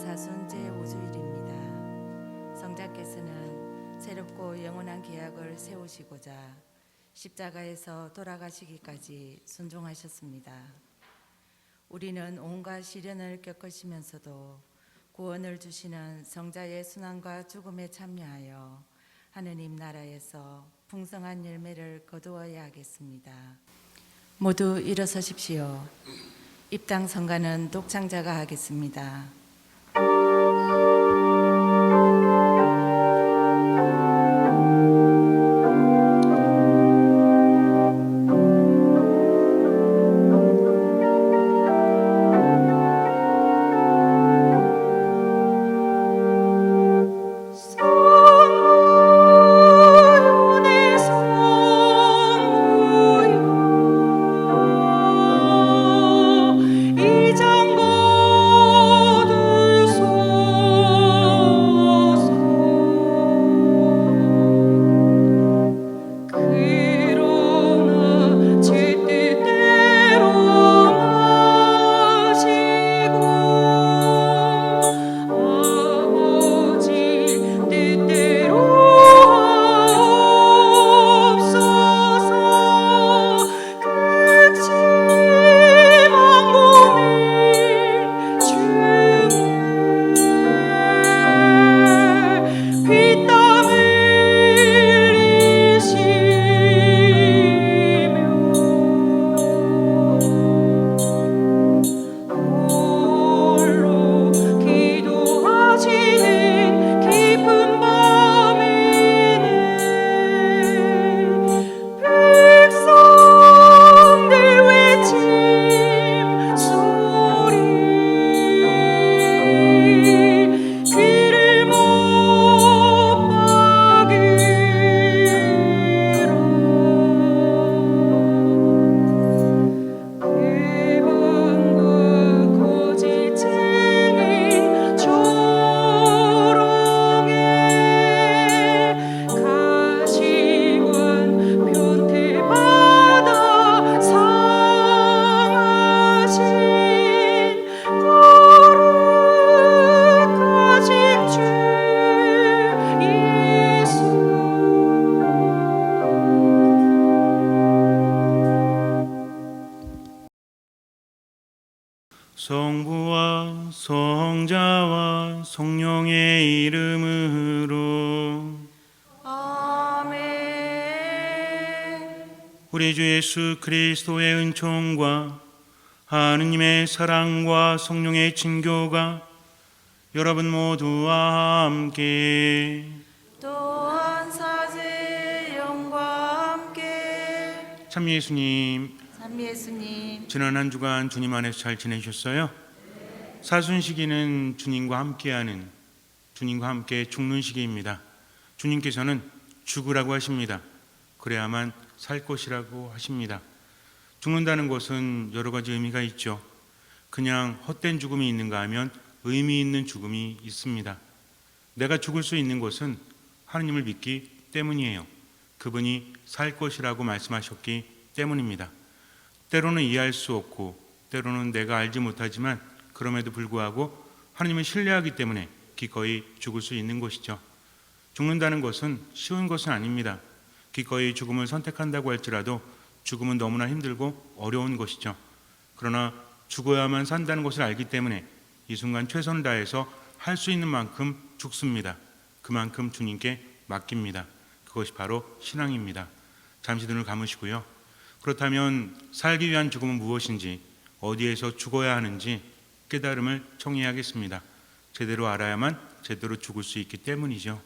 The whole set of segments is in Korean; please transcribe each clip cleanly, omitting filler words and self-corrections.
사순 제5주일입니다. 성자께서는 새롭고 영원한 계약을 세우시고자 십자가에서 돌아가시기까지 순종하셨습니다. 우리는 온갖 시련을 겪으시면서도 구원을 주시는 성자의 순환과 죽음에 참여하여 하느님 나라에서 풍성한 열매를 거두어야 하겠습니다. 모두 일어서십시오. 입당 선가는 독창자가 하겠습니다. 성부와 성자와 성령의 이름으로 아멘. 우리 주 예수 그리스도의 은총과 하느님의 사랑과 성령의 친교가 여러분 모두와 함께 또한 사제의 영과 함께 참 예수님, 참 예수님, 지난 한 주간 주님 안에서 잘 지내셨어요? 사순시기는 주님과 함께하는, 주님과 함께 죽는 시기입니다. 주님께서는 죽으라고 하십니다. 그래야만 살 것이라고 하십니다. 죽는다는 것은 여러 가지 의미가 있죠. 그냥 헛된 죽음이 있는가 하면 의미 있는 죽음이 있습니다. 내가 죽을 수 있는 것은 하느님을 믿기 때문이에요. 그분이 살 것이라고 말씀하셨기 때문입니다. 때로는 이해할 수 없고 때로는 내가 알지 못하지만 그럼에도 불구하고 하느님을 신뢰하기 때문에 기꺼이 죽을 수 있는 것이죠. 죽는다는 것은 쉬운 것은 아닙니다. 기꺼이 죽음을 선택한다고 할지라도 죽음은 너무나 힘들고 어려운 것이죠. 그러나 죽어야만 산다는 것을 알기 때문에 이 순간 최선을 다해서 할 수 있는 만큼 죽습니다. 그만큼 주님께 맡깁니다. 그것이 바로 신앙입니다. 잠시 눈을 감으시고요. 그렇다면 살기 위한 죽음은 무엇인지, 어디에서 죽어야 하는지 깨달음을 청해야겠습니다. 제대로 알아야만 제대로 죽을 수 있기 때문이죠.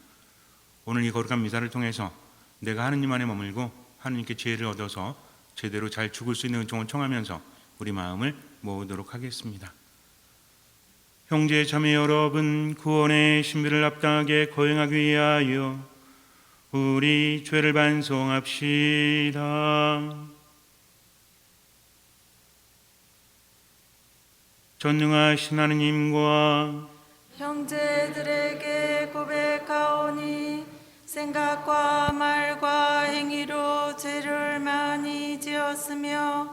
오늘 이 거룩한 미사를 통해서 내가 하느님 안에 머물고 하느님께 지혜를 얻어서 제대로 잘 죽을 수 있는 은총을 청하면서 우리 마음을 모으도록 하겠습니다. 형제 자매 여러분, 구원의 신비를 합당하게 거행하기 위하여 우리 죄를 반성합시다. 전능하신 하느님과 형제들에게 고백하오니 생각과 말과 행위로 죄를 많이 지었으며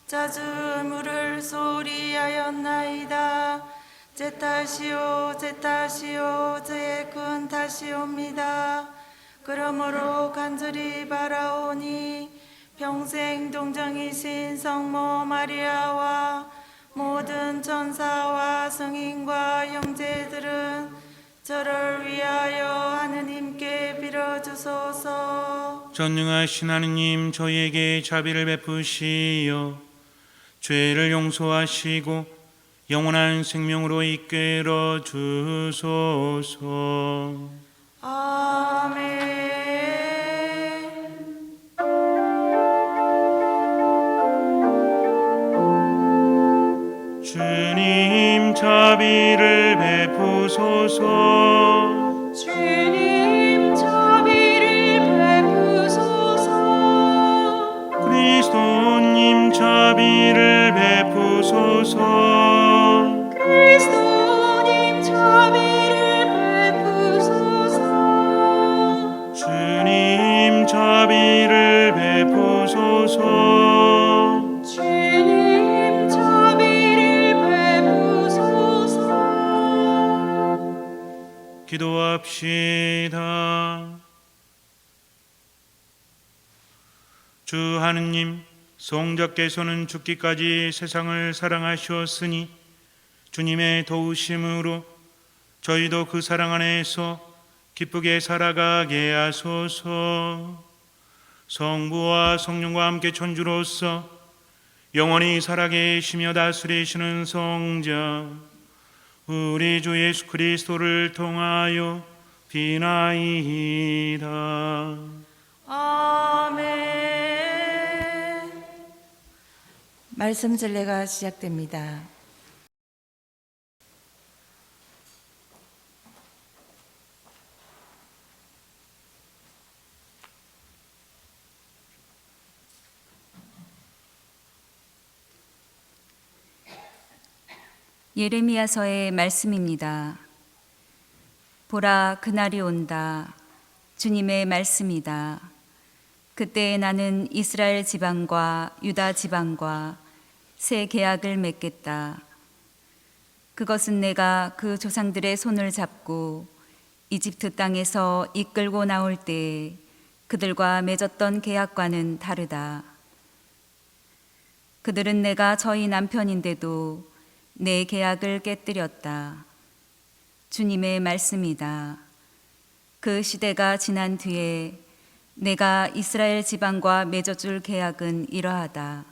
자주 물을 소홀히 하였나이다. 제 탓이요 제 탓이요 저의 큰 탓이옵니다. 그러므로 간절히 바라오니 평생 동정이신 성모 마리아와 모든 천사와 성인과 형제들은 저를 위하여 하느님께 빌어주소서. 전능하신 하느님, 저희에게 자비를 베푸시어 죄를 용서하시고 영원한 생명으로 이끌어 주소서. 아멘. 주님, 자비를 베푸소서. 주님 자비를 베푸소서. 그리스도님, 자비를 베푸소서. 그리스도님 자비를 베푸소서. 주님, 자비를 베푸소서. 주님 자비를 베푸소서. 기도합시다. 주 하느님, 성자께서는 죽기까지 세상을 사랑하셨으니 주님의 도우심으로 저희도 그 사랑 안에서 기쁘게 살아가게 하소서. 성부와 성령과 함께 천주로서 영원히 살아계시며 다스리시는 성자 우리 주 예수 그리스도를 통하여 비나이다. 아멘. 말씀 전례가 시작됩니다. 예레미야서의 말씀입니다. 보라, 그날이 온다. 주님의 말씀이다. 그때 나는 이스라엘 지방과 유다 지방과 새 계약을 맺겠다. 그것은 내가 그 조상들의 손을 잡고 이집트 땅에서 이끌고 나올 때에 그들과 맺었던 계약과는 다르다. 그들은 내가 저희 남편인데도 내 계약을 깨뜨렸다. 주님의 말씀이다. 그 시대가 지난 뒤에 내가 이스라엘 지방과 맺어줄 계약은 이러하다.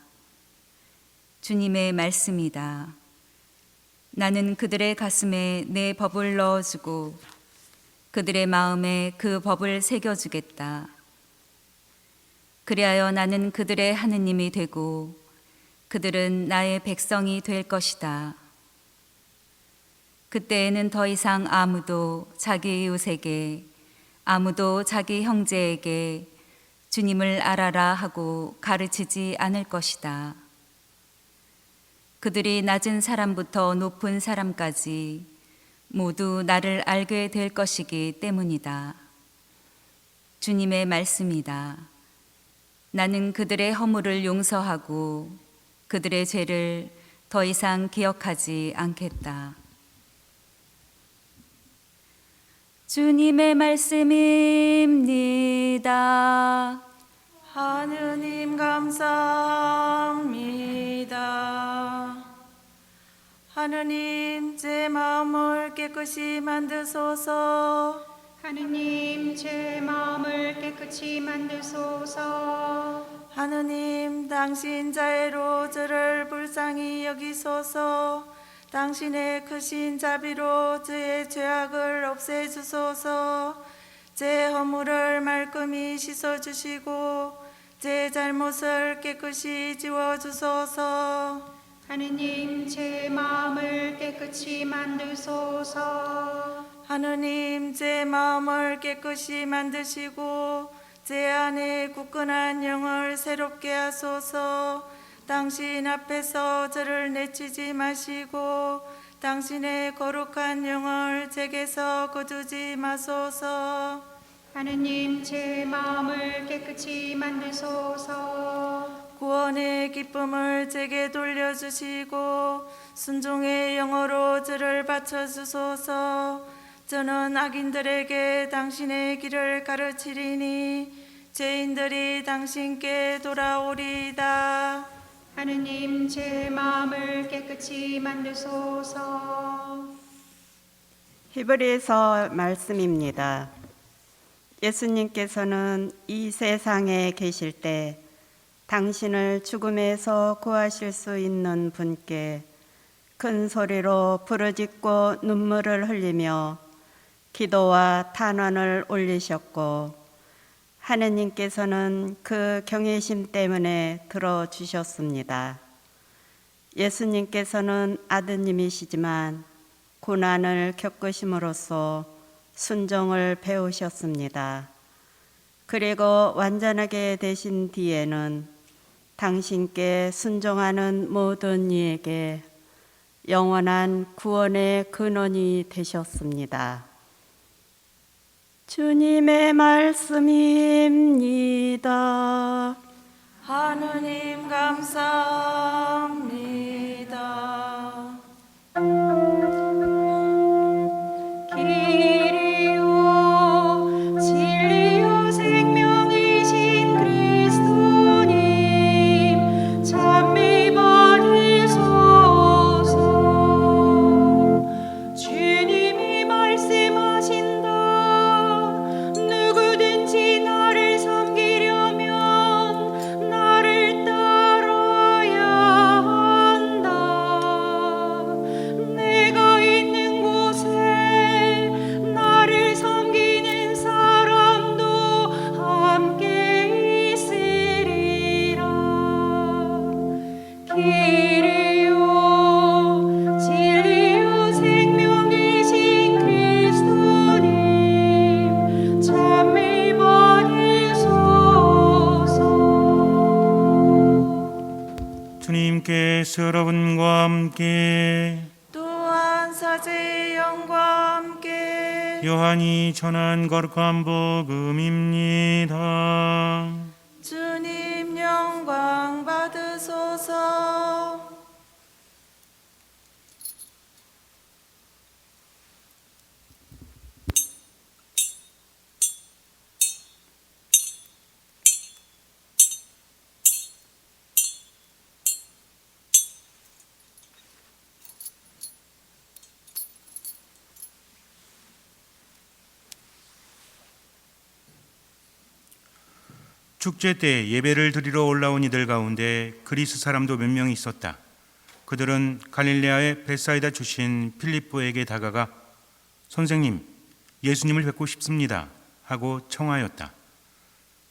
주님의 말씀이다. 나는 그들의 가슴에 내 법을 넣어주고 그들의 마음에 그 법을 새겨주겠다. 그리하여 나는 그들의 하느님이 되고 그들은 나의 백성이 될 것이다. 그때에는 더 이상 아무도 자기 이웃에게, 아무도 자기 형제에게 주님을 알아라 하고 가르치지 않을 것이다. 그들이 낮은 사람부터 높은 사람까지 모두 나를 알게 될 것이기 때문이다. 주님의 말씀이다. 나는 그들의 허물을 용서하고 그들의 죄를 더 이상 기억하지 않겠다. 주님의 말씀입니다. 하느님 감사합니다. 하느님 제 마음을 깨끗이 만드소서. 하느님 제 마음을 깨끗이 만드소서. 하느님 당신 자애로 저를 불쌍히 여기소서. 당신의 크신 자비로 저의 죄악을 없애주소서. 제 허물을 말끔히 씻어주시고 제 잘못을 깨끗이 지워주소서. 하느님 제 마음을 깨끗이 만드소서. 하느님 제 마음을 깨끗이 만드시고 제 안에 굳건한 영을 새롭게 하소서. 당신 앞에서 저를 내치지 마시고 당신의 거룩한 영을 제게서 거두지 마소서. 하느님 제 마음을 깨끗이 만드소서. 구원의 기쁨을 제게 돌려주시고 순종의 영어로 저를 바쳐주소서. 저는 악인들에게 당신의 길을 가르치리니 죄인들이 당신께 돌아오리이다. 하느님 제 마음을 깨끗이 만드소서. 히브리서 말씀입니다. 예수님께서는 이 세상에 계실 때 당신을 죽음에서 구하실 수 있는 분께 큰 소리로 부르짖고 눈물을 흘리며 기도와 탄원을 올리셨고 하느님께서는 그 경외심 때문에 들어주셨습니다. 예수님께서는 아드님이시지만 고난을 겪으심으로써 순종을 배우셨습니다. 그리고 완전하게 되신 뒤에는 당신께 순종하는 모든 이에게 영원한 구원의 근원이 되셨습니다. 주님의 말씀입니다. 하느님 감사합니다. 길이요 진리요 생명이신 그리스도님 찬미 받으소서. 주님이 말씀하신다. 누구든지 나를 섬기려면 나를 따라야 한다. 내가 있는 곳에 나를 섬기는 사람도 함께 있으리라. 길이요 진리요 생명이신 그리스도님 찬미 받으소서. 주님께서 여러분과 함께 또한 사제의 영과 함께 요한이 전한 거룩한 복음입니다. 주님 영광 받으소서. 축제 때 예배를 드리러 올라온 이들 가운데 그리스 사람도 몇 명 있었다. 그들은 갈릴레아의 벳사이다 출신 필립보에게 다가가 선생님, 예수님을 뵙고 싶습니다 하고 청하였다.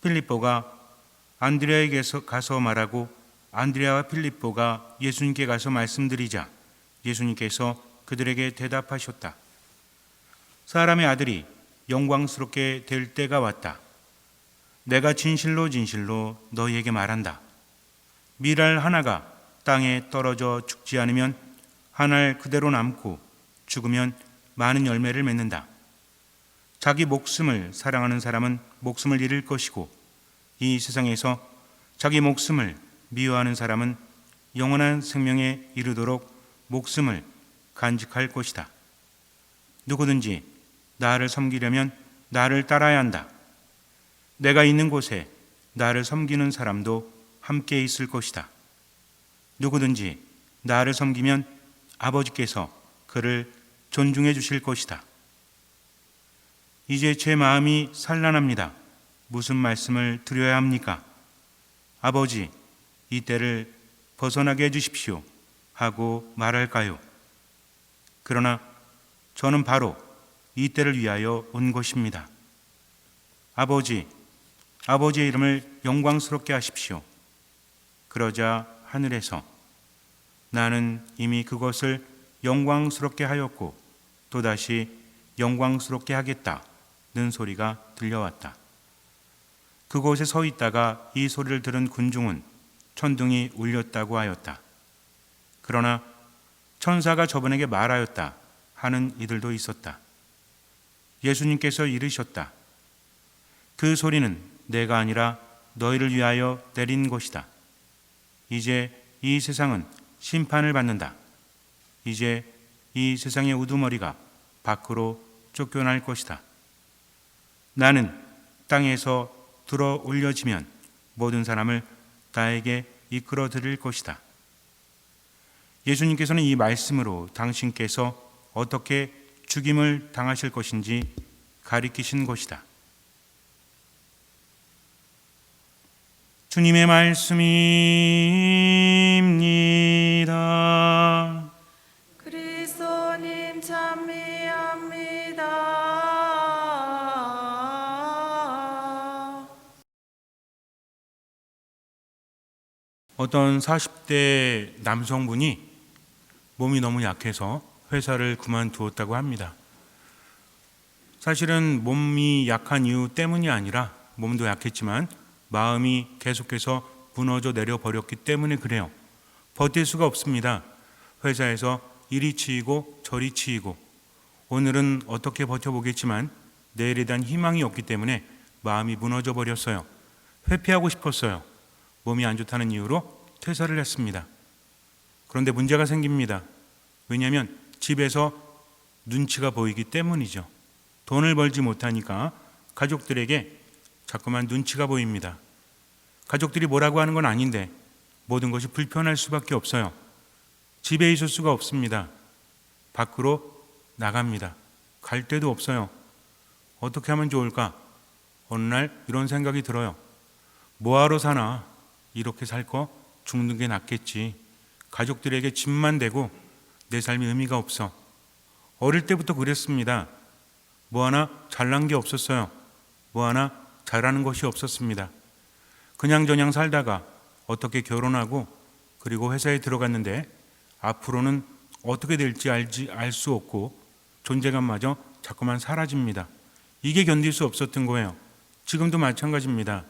필립보가 안드레아에게 가서 말하고 안드레아와 필립보가 예수님께 가서 말씀드리자 예수님께서 그들에게 대답하셨다. 사람의 아들이 영광스럽게 될 때가 왔다. 내가 진실로 진실로 너희에게 말한다. 밀알 하나가 땅에 떨어져 죽지 않으면 한 알 그대로 남고 죽으면 많은 열매를 맺는다. 자기 목숨을 사랑하는 사람은 목숨을 잃을 것이고 이 세상에서 자기 목숨을 미워하는 사람은 영원한 생명에 이르도록 목숨을 간직할 것이다. 누구든지 나를 섬기려면 나를 따라야 한다. 내가 있는 곳에 나를 섬기는 사람도 함께 있을 것이다. 누구든지 나를 섬기면 아버지께서 그를 존중해 주실 것이다. 이제 제 마음이 산란합니다. 무슨 말씀을 드려야 합니까? 아버지, 이 때를 벗어나게 해주십시오 하고 말할까요? 그러나 저는 바로 이 때를 위하여 온 것입니다. 아버지, 아버지의 이름을 영광스럽게 하십시오. 그러자 하늘에서 나는 이미 그것을 영광스럽게 하였고 또다시 영광스럽게 하겠다는 소리가 들려왔다. 그곳에 서 있다가 이 소리를 들은 군중은 천둥이 울렸다고 하였다. 그러나 천사가 저분에게 말하였다 하는 이들도 있었다. 예수님께서 이르셨다. 그 소리는 내가 아니라 너희를 위하여 내린 것이다. 이제 이 세상은 심판을 받는다. 이제 이 세상의 우두머리가 밖으로 쫓겨날 것이다. 나는 땅에서 들어 올려지면 모든 사람을 나에게 이끌어 드릴 것이다. 예수님께서는 이 말씀으로 당신께서 어떻게 죽임을 당하실 것인지 가리키신 것이다. 주님의 말씀입니다. 그리스도님 찬미합니다. 어떤 40대 남성분이 몸이 너무 약해서 회사를 그만두었다고 합니다. 사실은 몸이 약한 이유 때문이 아니라 몸도 약했지만 마음이 계속해서 무너져 내려 버렸기 때문에 그래요. 버틸 수가 없습니다. 회사에서 이리 치이고 저리 치이고 오늘은 어떻게 버텨보겠지만 내일에 대한 희망이 없기 때문에 마음이 무너져 버렸어요. 회피하고 싶었어요. 몸이 안 좋다는 이유로 퇴사를 했습니다. 그런데 문제가 생깁니다. 왜냐하면 집에서 눈치가 보이기 때문이죠. 돈을 벌지 못하니까 가족들에게 자꾸만 눈치가 보입니다. 가족들이 뭐라고 하는 건 아닌데 모든 것이 불편할 수밖에 없어요. 집에 있을 수가 없습니다. 밖으로 나갑니다. 갈 데도 없어요. 어떻게 하면 좋을까? 어느 날 이런 생각이 들어요. 뭐하러 사나? 이렇게 살 거 죽는 게 낫겠지. 가족들에게 짐만 되고 내 삶이 의미가 없어. 어릴 때부터 그랬습니다. 뭐 하나 잘난 게 없었어요. 뭐 하나 잘하는 것이 없었습니다. 그냥저냥 살다가 어떻게 결혼하고 그리고 회사에 들어갔는데 앞으로는 어떻게 될지 알 수 없고 존재감마저 자꾸만 사라집니다. 이게 견딜 수 없었던 거예요. 지금도 마찬가지입니다.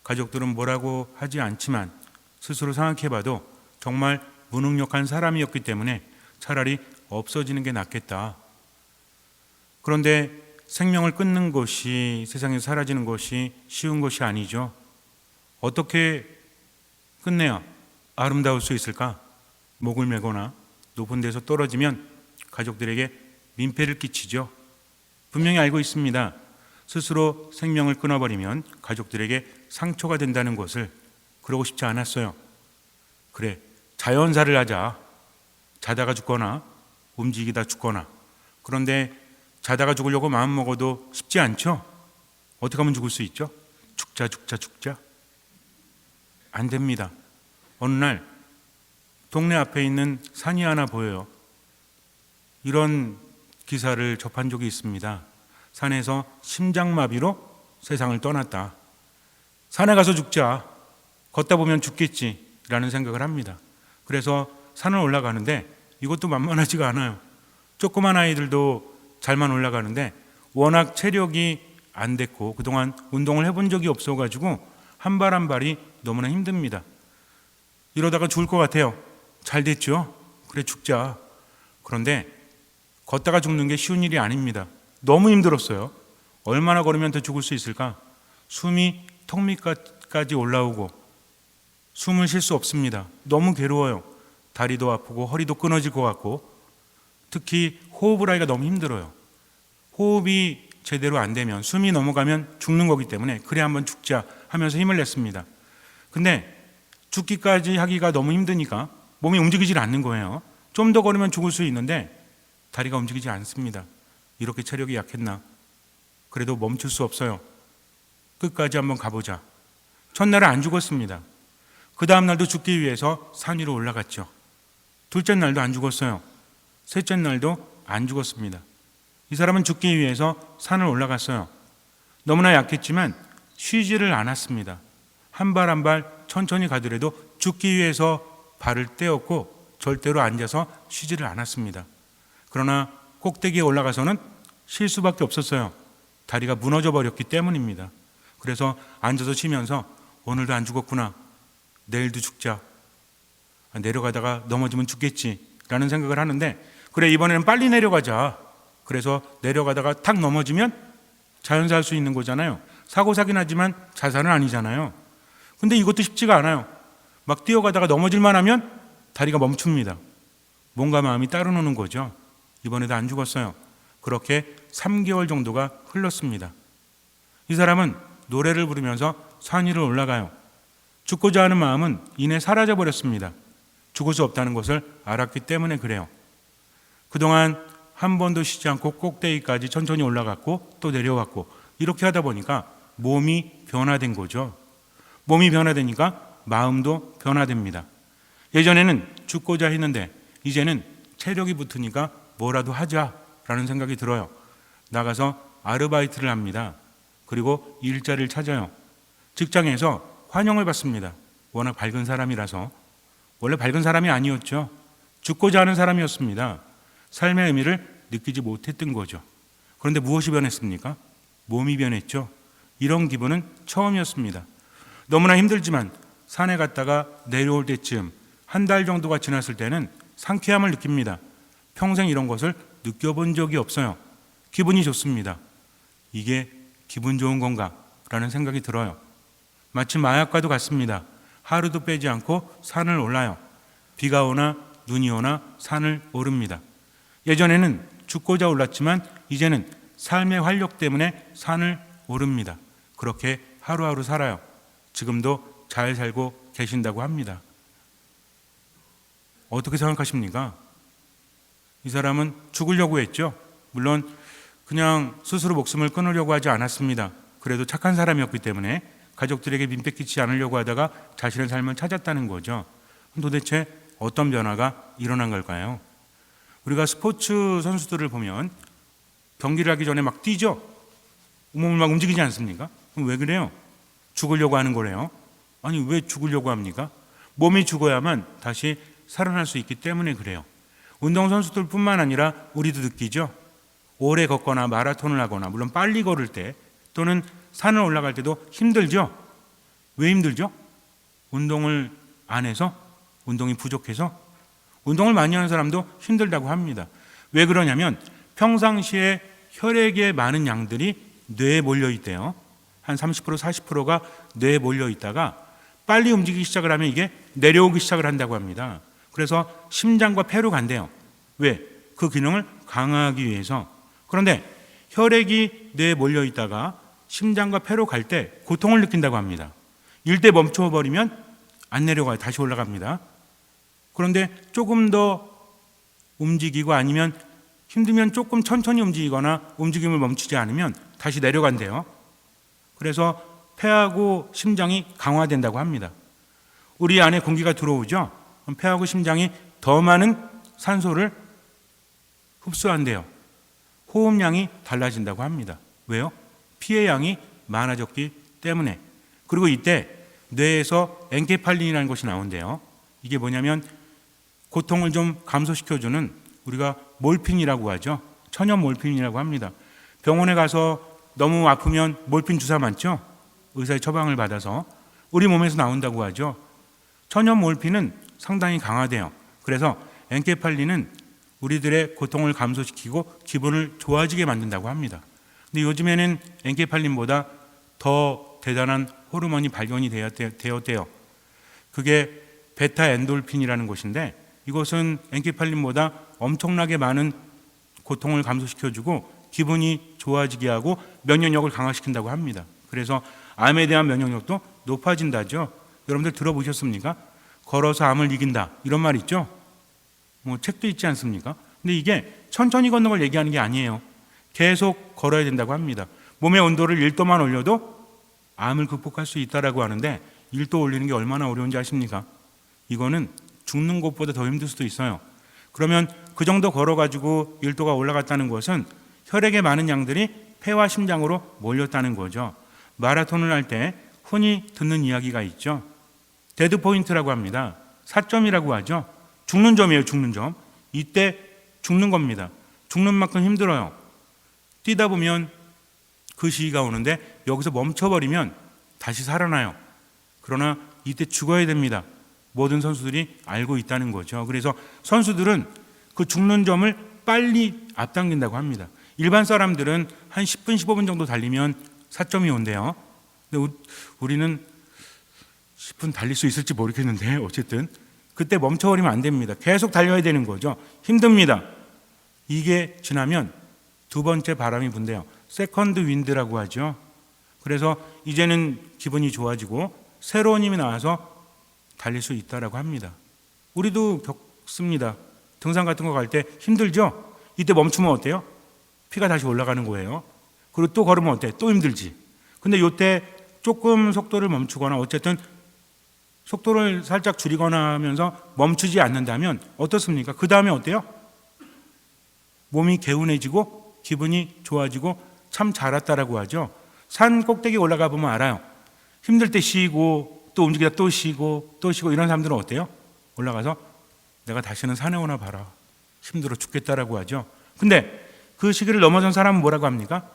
가족들은 뭐라고 하지 않지만 스스로 생각해봐도 정말 무능력한 사람이었기 때문에 차라리 없어지는 게 낫겠다. 그런데 생명을 끊는 것이, 세상에서 사라지는 것이 쉬운 것이 아니죠. 어떻게 끝내야 아름다울 수 있을까? 목을 메거나 높은 데서 떨어지면 가족들에게 민폐를 끼치죠. 분명히 알고 있습니다. 스스로 생명을 끊어버리면 가족들에게 상처가 된다는 것을. 그러고 싶지 않았어요. 그래, 자연사를 하자. 자다가 죽거나 움직이다 죽거나. 그런데 자다가 죽으려고 마음먹어도 쉽지 않죠? 어떻게 하면 죽을 수 있죠? 죽자. 안 됩니다. 어느 날 동네 앞에 있는 산이 하나 보여요. 이런 기사를 접한 적이 있습니다. 산에서 심장마비로 세상을 떠났다. 산에 가서 죽자. 걷다 보면 죽겠지라는 생각을 합니다. 그래서 산을 올라가는데 이것도 만만하지가 않아요. 조그만 아이들도 잘만 올라가는데 워낙 체력이 안 됐고 그동안 운동을 해본 적이 없어가지고 한 발 한 발이 너무나 힘듭니다. 이러다가 죽을 것 같아요. 잘 됐죠? 그래 죽자. 그런데 걷다가 죽는 게 쉬운 일이 아닙니다. 너무 힘들었어요. 얼마나 걸으면 더 죽을 수 있을까? 숨이 턱 밑까지 올라오고 숨을 쉴 수 없습니다. 너무 괴로워요. 다리도 아프고 허리도 끊어질 것 같고 특히 호흡을 하기가 너무 힘들어요. 호흡이 제대로 안 되면 숨이 넘어가면 죽는 거기 때문에 그래 한번 죽자 하면서 힘을 냈습니다. 근데 죽기까지 하기가 너무 힘드니까 몸이 움직이질 않는 거예요. 좀 더 걸으면 죽을 수 있는데 다리가 움직이지 않습니다. 이렇게 체력이 약했나? 그래도 멈출 수 없어요. 끝까지 한번 가보자. 첫날은 안 죽었습니다. 그 다음 날도 죽기 위해서 산 위로 올라갔죠. 둘째 날도 안 죽었어요. 셋째 날도 안 죽었습니다. 이 사람은 죽기 위해서 산을 올라갔어요. 너무나 약했지만 쉬지를 않았습니다. 한 발 한 발 천천히 가더라도 죽기 위해서 발을 떼었고 절대로 앉아서 쉬지를 않았습니다. 그러나 꼭대기에 올라가서는 쉴 수밖에 없었어요. 다리가 무너져 버렸기 때문입니다. 그래서 앉아서 쉬면서 오늘도 안 죽었구나. 내일도 죽자. 내려가다가 넘어지면 죽겠지라는 생각을 하는데 그래 이번에는 빨리 내려가자. 그래서 내려가다가 탁 넘어지면 자연사 할 수 있는 거잖아요. 사고 사긴 하지만 자살은 아니잖아요. 근데 이것도 쉽지가 않아요. 막 뛰어가다가 넘어질만 하면 다리가 멈춥니다. 몸과 마음이 따로 노는 거죠. 이번에도 안 죽었어요. 그렇게 3개월 정도가 흘렀습니다. 이 사람은 노래를 부르면서 산 위를 올라가요. 죽고자 하는 마음은 이내 사라져 버렸습니다. 죽을 수 없다는 것을 알았기 때문에 그래요. 그동안 한 번도 쉬지 않고 꼭대기까지 천천히 올라갔고 또 내려왔고 이렇게 하다 보니까 몸이 변화된 거죠. 몸이 변화되니까 마음도 변화됩니다. 예전에는 죽고자 했는데 이제는 체력이 붙으니까 뭐라도 하자라는 생각이 들어요. 나가서 아르바이트를 합니다. 그리고 일자리를 찾아요. 직장에서 환영을 받습니다. 워낙 밝은 사람이라서. 원래 밝은 사람이 아니었죠. 죽고자 하는 사람이었습니다. 삶의 의미를 느끼지 못했던 거죠. 그런데 무엇이 변했습니까? 몸이 변했죠. 이런 기분은 처음이었습니다. 너무나 힘들지만 산에 갔다가 내려올 때쯤 한 달 정도가 지났을 때는 상쾌함을 느낍니다. 평생 이런 것을 느껴본 적이 없어요. 기분이 좋습니다. 이게 기분 좋은 건가? 라는 생각이 들어요. 마치 마약과도 같습니다. 하루도 빼지 않고 산을 올라요. 비가 오나 눈이 오나 산을 오릅니다. 예전에는 죽고자 올랐지만 이제는 삶의 활력 때문에 산을 오릅니다. 그렇게 하루하루 살아요. 지금도 잘 살고 계신다고 합니다. 어떻게 생각하십니까? 이 사람은 죽으려고 했죠. 물론 그냥 스스로 목숨을 끊으려고 하지 않았습니다. 그래도 착한 사람이었기 때문에 가족들에게 민폐 끼치지 않으려고 하다가 자신의 삶을 찾았다는 거죠. 도대체 어떤 변화가 일어난 걸까요? 우리가 스포츠 선수들을 보면 경기를 하기 전에 막 뛰죠. 몸을 막 움직이지 않습니까? 그럼 왜 그래요? 죽으려고 하는 거래요. 아니 왜 죽으려고 합니까? 몸이 죽어야만 다시 살아날 수 있기 때문에 그래요. 운동선수들뿐만 아니라 우리도 느끼죠. 오래 걷거나 마라톤을 하거나 물론 빨리 걸을 때 또는 산을 올라갈 때도 힘들죠. 왜 힘들죠? 운동을 안 해서? 운동이 부족해서? 운동을 많이 하는 사람도 힘들다고 합니다. 왜 그러냐면 평상시에 혈액에 많은 양들이 뇌에 몰려 있대요. 한 30% 40%가 뇌에 몰려 있다가 빨리 움직이기 시작을 하면 이게 내려오기 시작을 한다고 합니다. 그래서 심장과 폐로 간대요. 왜? 그 기능을 강화하기 위해서. 그런데 혈액이 뇌에 몰려 있다가 심장과 폐로 갈 때 고통을 느낀다고 합니다. 일대 멈춰버리면 안 내려가요. 다시 올라갑니다. 그런데 조금 더 움직이고 아니면 힘들면 조금 천천히 움직이거나 움직임을 멈추지 않으면 다시 내려간대요. 그래서 폐하고 심장이 강화된다고 합니다. 우리 안에 공기가 들어오죠. 그럼 폐하고 심장이 더 많은 산소를 흡수한대요. 호흡량이 달라진다고 합니다. 왜요? 피의 양이 많아졌기 때문에. 그리고 이때 뇌에서 엔케팔린이라는 것이 나온대요. 이게 뭐냐면 고통을 좀 감소시켜주는 우리가 몰핀이라고 하죠. 천연 몰핀이라고 합니다. 병원에 가서 너무 아프면 몰핀 주사 맞죠? 의사의 처방을 받아서 우리 몸에서 나온다고 하죠. 천연 몰핀은 상당히 강하대요. 그래서 엔케팔린은 우리들의 고통을 감소시키고 기분을 좋아지게 만든다고 합니다. 근데 요즘에는 엔케팔린보다 더 대단한 호르몬이 발견이 되었대요. 그게 베타 엔돌핀이라는 것인데 이것은 엔케팔린보다 엄청나게 많은 고통을 감소시켜주고 기분이 좋아지게 하고 면역력을 강화시킨다고 합니다. 그래서 암에 대한 면역력도 높아진다죠. 여러분들 들어보셨습니까? 걸어서 암을 이긴다 이런 말 있죠. 뭐 책도 있지 않습니까? 근데 이게 천천히 걷는 걸 얘기하는 게 아니에요. 계속 걸어야 된다고 합니다. 몸의 온도를 1도만 올려도 암을 극복할 수 있다라고 하는데 1도 올리는 게 얼마나 어려운지 아십니까? 이거는 죽는 것보다 더 힘들 수도 있어요. 그러면 그 정도 걸어가지고 1도가 올라갔다는 것은 혈액의 많은 양들이 폐와 심장으로 몰렸다는 거죠. 마라톤을 할 때 흔히 듣는 이야기가 있죠. 데드 포인트라고 합니다. 사점이라고 하죠. 죽는 점이에요. 죽는 점. 이때 죽는 겁니다. 죽는 만큼 힘들어요. 뛰다 보면 그 시기가 오는데 여기서 멈춰버리면 다시 살아나요. 그러나 이때 죽어야 됩니다. 모든 선수들이 알고 있다는 거죠. 그래서 선수들은 그 죽는 점을 빨리 앞당긴다고 합니다. 일반 사람들은 한 10분, 15분 정도 달리면 4점이 온대요. 근데 우리는 10분 달릴 수 있을지 모르겠는데 어쨌든 그때 멈춰버리면 안 됩니다. 계속 달려야 되는 거죠. 힘듭니다. 이게 지나면 두 번째 바람이 분대요. 세컨드 윈드라고 하죠. 그래서 이제는 기분이 좋아지고 새로운 힘이 나와서 달릴 수 있다라고 합니다. 우리도 겪습니다. 등산 같은 거 갈 때 힘들죠? 이때 멈추면 어때요? 피가 다시 올라가는 거예요. 그리고 또 걸으면 어때? 또 힘들지. 근데 이때 조금 속도를 멈추거나 어쨌든 속도를 살짝 줄이거나 하면서 멈추지 않는다면 어떻습니까? 그 다음에 어때요? 몸이 개운해지고 기분이 좋아지고 참 잘 왔다라고 하죠. 산 꼭대기 올라가 보면 알아요. 힘들 때 쉬고 또 움직이다 또 쉬고 또 쉬고 이런 사람들은 어때요? 올라가서 내가 다시는 산에 오나 봐라. 힘들어 죽겠다라고 하죠. 근데 그 시기를 넘어선 사람은 뭐라고 합니까?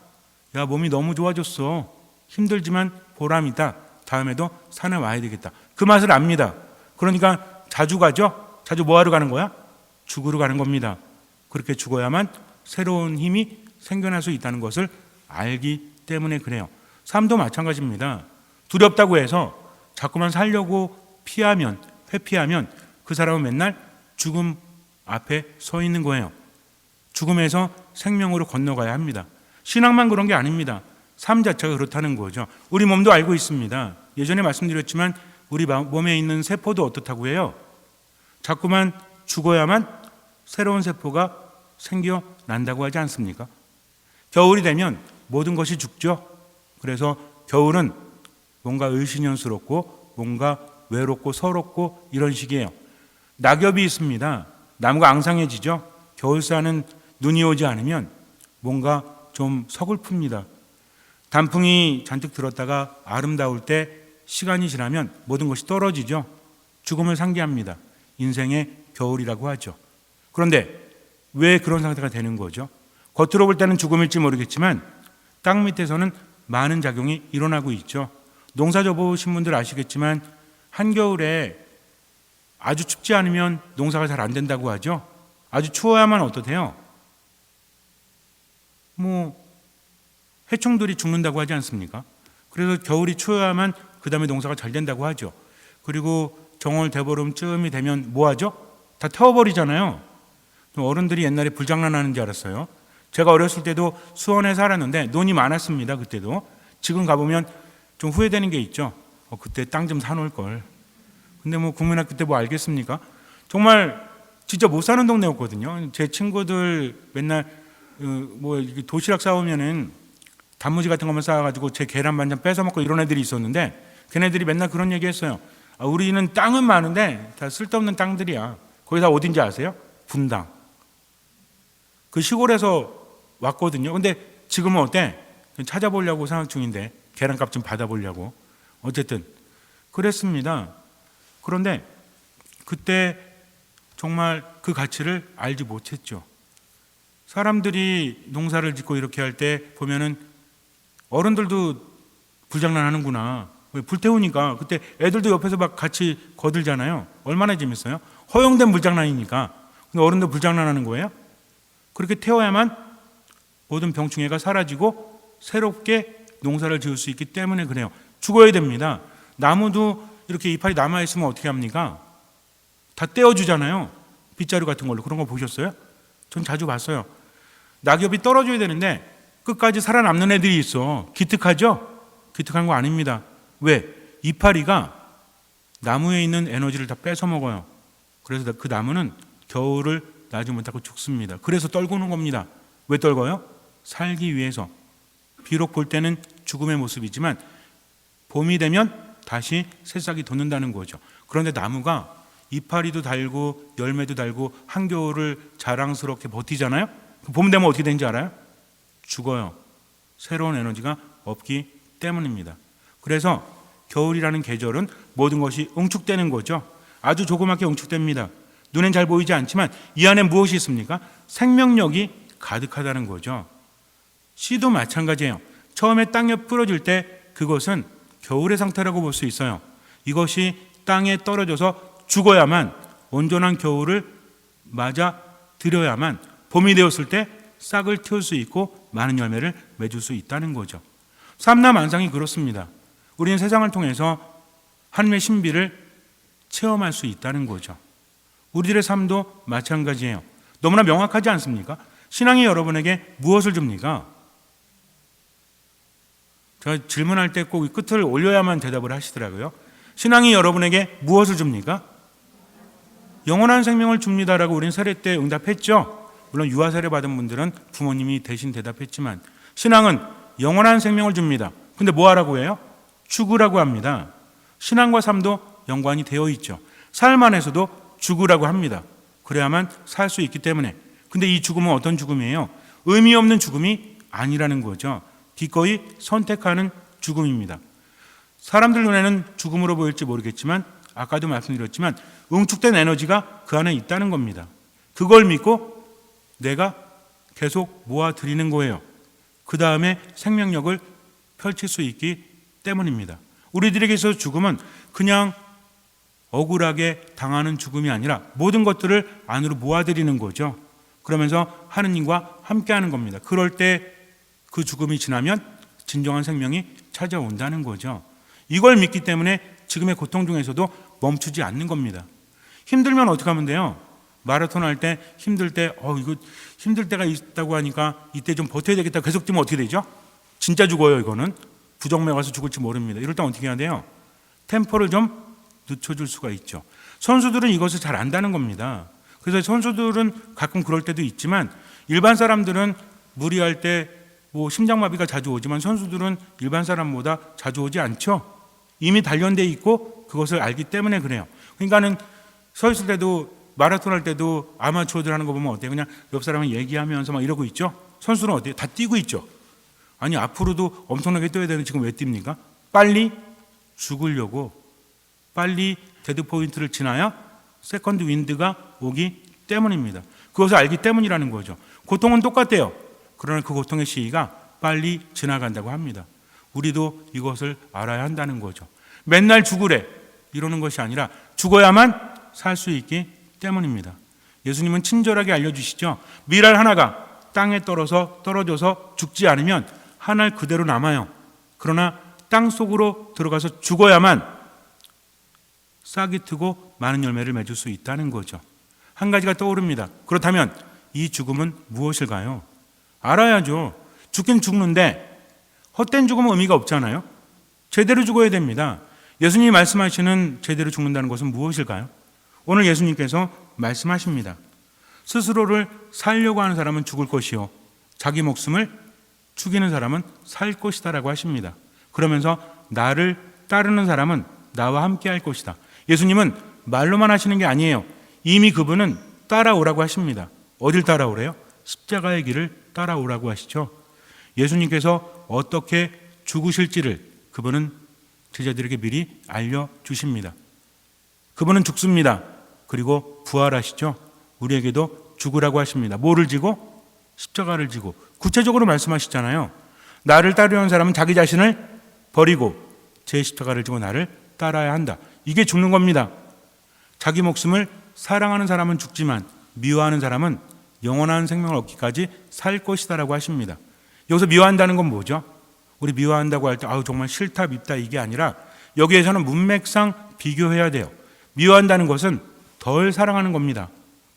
야, 몸이 너무 좋아졌어. 힘들지만 보람이다. 다음에도 산에 와야 되겠다. 그 맛을 압니다. 그러니까 자주 가죠? 자주 뭐 하러 가는 거야? 죽으러 가는 겁니다. 그렇게 죽어야만 새로운 힘이 생겨날 수 있다는 것을 알기 때문에 그래요. 삶도 마찬가지입니다. 두렵다고 해서 자꾸만 살려고 피하면, 회피하면 그 사람은 맨날 죽음 앞에 서 있는 거예요. 죽음에서 생명으로 건너가야 합니다. 신앙만 그런 게 아닙니다. 삶 자체가 그렇다는 거죠. 우리 몸도 알고 있습니다. 예전에 말씀드렸지만 우리 몸에 있는 세포도 어떻다고 해요? 자꾸만 죽어야만 새로운 세포가 생겨난다고 하지 않습니까? 겨울이 되면 모든 것이 죽죠. 그래서 겨울은 뭔가 을신연스럽고 뭔가 외롭고 서럽고 이런 식이에요. 낙엽이 있습니다. 나무가 앙상해지죠. 겨울사는 눈이 오지 않으면 뭔가 좀 서글픕니다. 단풍이 잔뜩 들었다가 아름다울 때 시간이 지나면 모든 것이 떨어지죠. 죽음을 상기합니다. 인생의 겨울이라고 하죠. 그런데 왜 그런 상태가 되는 거죠? 겉으로 볼 때는 죽음일지 모르겠지만 땅 밑에서는 많은 작용이 일어나고 있죠. 농사 져보신 분들 아시겠지만 한겨울에 아주 춥지 않으면 농사가 잘 안 된다고 하죠. 아주 추워야만 어떠세요? 해충들이 죽는다고 하지 않습니까? 그래서 겨울이 추워야만 그 다음에 농사가 잘 된다고 하죠. 그리고 정월 대보름쯤이 되면 뭐 하죠? 다 태워버리잖아요. 어른들이 옛날에 불장난하는 줄 알았어요. 제가 어렸을 때도 수원에 살았는데 논이 많았습니다. 그때도. 지금 가보면 좀 후회되는 게 있죠. 그때 땅 좀 사놓을 걸. 근데 국민학교 때 뭐 알겠습니까? 정말 진짜 못 사는 동네였거든요. 제 친구들 맨날 도시락 싸우면은 단무지 같은 것만 싸가지고 제 계란 반찬 뺏어 먹고 이런 애들이 있었는데 걔네들이 맨날 그런 얘기 했어요. 우리는 땅은 많은데 다 쓸데없는 땅들이야. 거기 다 어딘지 아세요? 분당. 그 시골에서 왔거든요. 근데 지금은 어때? 찾아보려고 생각 중인데 계란값 좀 받아보려고. 어쨌든 그랬습니다. 그런데 그때 정말 그 가치를 알지 못했죠. 사람들이 농사를 짓고 이렇게 할 때 보면은 어른들도 불장난하는구나. 불태우니까 그때 애들도 옆에서 막 같이 거들잖아요. 얼마나 재밌어요? 허용된 불장난이니까. 근데 어른도 불장난하는 거예요. 그렇게 태워야만 모든 병충해가 사라지고 새롭게 농사를 지을 수 있기 때문에 그래요. 죽어야 됩니다. 나무도 이렇게 이파리 남아있으면 어떻게 합니까? 다 떼어주잖아요. 빗자루 같은 걸로. 그런 거 보셨어요? 전 자주 봤어요. 낙엽이 떨어져야 되는데 끝까지 살아남는 애들이 있어. 기특하죠? 기특한 거 아닙니다. 왜? 이파리가 나무에 있는 에너지를 다 뺏어 먹어요. 그래서 그 나무는 겨울을 나지 못하고 죽습니다. 그래서 떨구는 겁니다. 왜 떨궈요? 살기 위해서. 비록 볼 때는 죽음의 모습이지만 봄이 되면 다시 새싹이 돋는다는 거죠. 그런데 나무가 이파리도 달고 열매도 달고 한겨울을 자랑스럽게 버티잖아요. 봄 되면 어떻게 되는지 알아요? 죽어요. 새로운 에너지가 없기 때문입니다. 그래서 겨울이라는 계절은 모든 것이 응축되는 거죠. 아주 조그맣게 응축됩니다. 눈엔 잘 보이지 않지만 이 안에 무엇이 있습니까? 생명력이 가득하다는 거죠. 씨도 마찬가지예요. 처음에 땅에 뿌려질 때 그것은 겨울의 상태라고 볼 수 있어요. 이것이 땅에 떨어져서 죽어야만 온전한 겨울을 맞아 들여야만 봄이 되었을 때 싹을 틔울 수 있고 많은 열매를 맺을 수 있다는 거죠. 삼라만상이 그렇습니다. 우리는 세상을 통해서 하나님의 신비를 체험할 수 있다는 거죠. 우리들의 삶도 마찬가지예요. 너무나 명확하지 않습니까? 신앙이 여러분에게 무엇을 줍니까? 제가 질문할 때 꼭 끝을 올려야만 대답을 하시더라고요. 신앙이 여러분에게 무엇을 줍니까? 영원한 생명을 줍니다라고 우리는 세례 때 응답했죠. 물론 유아 세례 받은 분들은 부모님이 대신 대답했지만 신앙은 영원한 생명을 줍니다. 근데 뭐 하라고 해요? 죽으라고 합니다. 신앙과 삶도 연관이 되어 있죠. 삶 안에서도 죽으라고 합니다. 그래야만 살 수 있기 때문에. 근데 이 죽음은 어떤 죽음이에요? 의미 없는 죽음이 아니라는 거죠. 기꺼이 선택하는 죽음입니다. 사람들 눈에는 죽음으로 보일지 모르겠지만 아까도 말씀드렸지만 응축된 에너지가 그 안에 있다는 겁니다. 그걸 믿고 내가 계속 모아드리는 거예요. 그 다음에 생명력을 펼칠 수 있기 때문입니다. 우리들에게 있어서 죽음은 그냥 억울하게 당하는 죽음이 아니라 모든 것들을 안으로 모아드리는 거죠. 그러면서 하느님과 함께하는 겁니다. 그럴 때 그 죽음이 지나면 진정한 생명이 찾아온다는 거죠. 이걸 믿기 때문에 지금의 고통 중에서도 멈추지 않는 겁니다. 힘들면 어떻게 하면 돼요? 마라톤 할 때 힘들 때 이거 힘들 때가 있다고 하니까 이때 좀 버텨야 되겠다 계속 뛰면 어떻게 되죠? 진짜 죽어요. 이거는 부정맥 와서 죽을지 모릅니다. 이럴 때 어떻게 해야 돼요? 템포를 좀 늦춰줄 수가 있죠. 선수들은 이것을 잘 안다는 겁니다. 그래서 선수들은 가끔 그럴 때도 있지만 일반 사람들은 무리할 때 심장마비가 자주 오지만 선수들은 일반 사람보다 자주 오지 않죠. 이미 단련돼 있고 그것을 알기 때문에 그래요. 그러니까는 서 있을 때도 마라톤 할 때도 아마추어들 하는 거 보면 어때요? 그냥 옆 사람은 얘기하면서 막 이러고 있죠. 선수는 어때요? 다 뛰고 있죠. 아니 앞으로도 엄청나게 뛰어야 되는데 지금 왜 뜁니까? 빨리 죽으려고, 빨리 데드 포인트를 지나야 세컨드 윈드가 오기 때문입니다. 그것을 알기 때문이라는 거죠. 고통은 똑같대요. 그러나 그 고통의 시기가 빨리 지나간다고 합니다. 우리도 이것을 알아야 한다는 거죠. 맨날 죽으래 이러는 것이 아니라 죽어야만 살 수 있기 때문입니다. 예수님은 친절하게 알려주시죠. 밀알 하나가 땅에 떨어져서 죽지 않으면 한 알 그대로 남아요. 그러나 땅 속으로 들어가서 죽어야만 싹이 트고 많은 열매를 맺을 수 있다는 거죠. 한 가지가 떠오릅니다. 그렇다면 이 죽음은 무엇일까요? 알아야죠. 죽긴 죽는데 헛된 죽음은 의미가 없잖아요. 제대로 죽어야 됩니다. 예수님이 말씀하시는 제대로 죽는다는 것은 무엇일까요? 오늘 예수님께서 말씀하십니다. 스스로를 살려고 하는 사람은 죽을 것이요 자기 목숨을 죽이는 사람은 살 것이다라고 하십니다. 그러면서 나를 따르는 사람은 나와 함께 할 것이다. 예수님은 말로만 하시는 게 아니에요. 이미 그분은 따라오라고 하십니다. 어딜 따라오래요? 십자가의 길을 따라오라고 하시죠. 예수님께서 어떻게 죽으실지를 그분은 제자들에게 미리 알려주십니다. 그분은 죽습니다. 그리고 부활하시죠. 우리에게도 죽으라고 하십니다. 뭐를 지고? 십자가를 지고. 구체적으로 말씀하시잖아요. 나를 따르려는 사람은 자기 자신을 버리고 제 십자가를 지고 나를 따라야 한다. 이게 죽는 겁니다. 자기 목숨을 사랑하는 사람은 죽지만 미워하는 사람은 영원한 생명을 얻기까지 살 것이다라고 하십니다. 여기서 미워한다는 건 뭐죠? 우리 미워한다고 할 때 정말 싫다 밉다 이게 아니라 여기에서는 문맥상 비교해야 돼요. 미워한다는 것은 덜 사랑하는 겁니다.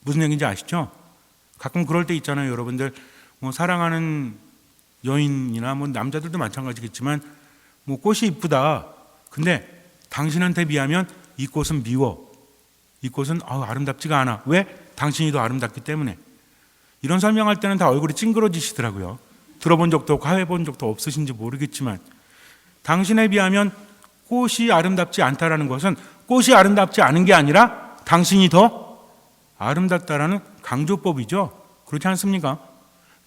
무슨 얘기인지 아시죠? 가끔 그럴 때 있잖아요. 여러분들 사랑하는 여인이나 남자들도 마찬가지겠지만 꽃이 이쁘다. 근데 당신한테 비하면 이 꽃은 미워. 이 꽃은 아름답지가 않아. 왜? 당신이 더 아름답기 때문에. 이런 설명할 때는 다 얼굴이 찡그러지시더라고요. 들어본 적도 없고 해본 적도 없으신지 모르겠지만 당신에 비하면 꽃이 아름답지 않다라는 것은 꽃이 아름답지 않은 게 아니라 당신이 더 아름답다라는 강조법이죠. 그렇지 않습니까?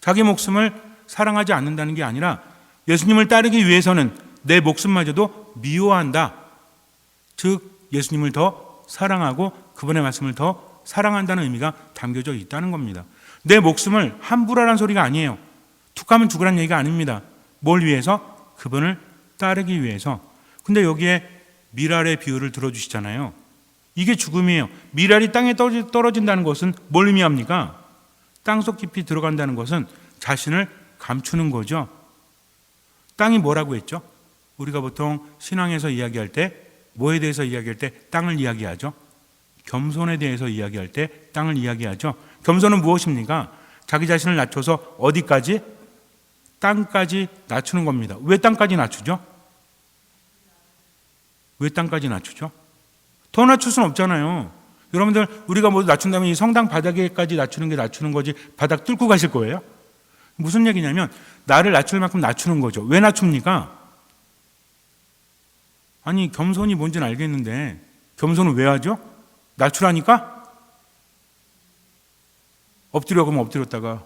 자기 목숨을 사랑하지 않는다는 게 아니라 예수님을 따르기 위해서는 내 목숨마저도 미워한다. 즉 예수님을 더 사랑하고 그분의 말씀을 더 사랑한다는 의미가 담겨져 있다는 겁니다. 내 목숨을 함부로 하라는 소리가 아니에요. 툭하면 죽으라는 얘기가 아닙니다. 뭘 위해서? 그분을 따르기 위해서. 근데 여기에 밀알의 비유를 들어주시잖아요. 이게 죽음이에요. 밀알이 땅에 떨어진다는 것은 뭘 의미합니까? 땅속 깊이 들어간다는 것은 자신을 감추는 거죠. 땅이 뭐라고 했죠? 우리가 보통 신앙에서 이야기할 때 뭐에 대해서 이야기할 때 땅을 이야기하죠? 겸손에 대해서 이야기할 때 땅을 이야기하죠. 겸손은 무엇입니까? 자기 자신을 낮춰서 어디까지? 땅까지 낮추는 겁니다. 왜 땅까지 낮추죠? 왜 땅까지 낮추죠? 더 낮출 수는 없잖아요. 여러분들 우리가 모두 낮춘다면 이 성당 바닥에까지 낮추는 게 낮추는 거지 바닥 뚫고 가실 거예요? 무슨 얘기냐면 나를 낮출 만큼 낮추는 거죠. 왜 낮춥니까? 아니 겸손이 뭔지는 알겠는데 겸손은 왜 하죠? 낮추라니까? 엎드려 그러면 엎드렸다가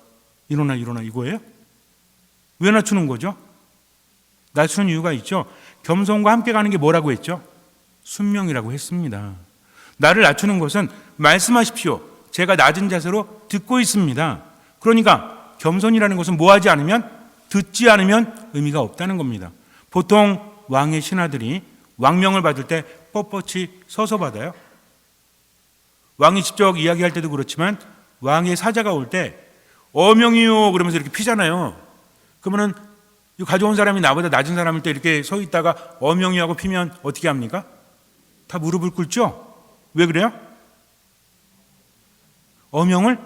일어나 이거예요? 왜 낮추는 거죠? 낮추는 이유가 있죠. 겸손과 함께 가는 게 뭐라고 했죠? 순명이라고 했습니다. 나를 낮추는 것은 말씀하십시오. 제가 낮은 자세로 듣고 있습니다. 그러니까 겸손이라는 것은 뭐하지 않으면 듣지 않으면 의미가 없다는 겁니다. 보통 왕의 신하들이 왕명을 받을 때 뻣뻣이 서서 받아요. 왕이 직접 이야기할 때도 그렇지만 왕의 사자가 올 때 어명이요 그러면서 이렇게 피잖아요. 그러면은 가져온 사람이 나보다 낮은 사람일 때 이렇게 서 있다가 어명이하고 피면 어떻게 합니까? 다 무릎을 꿇죠? 왜 그래요? 어명을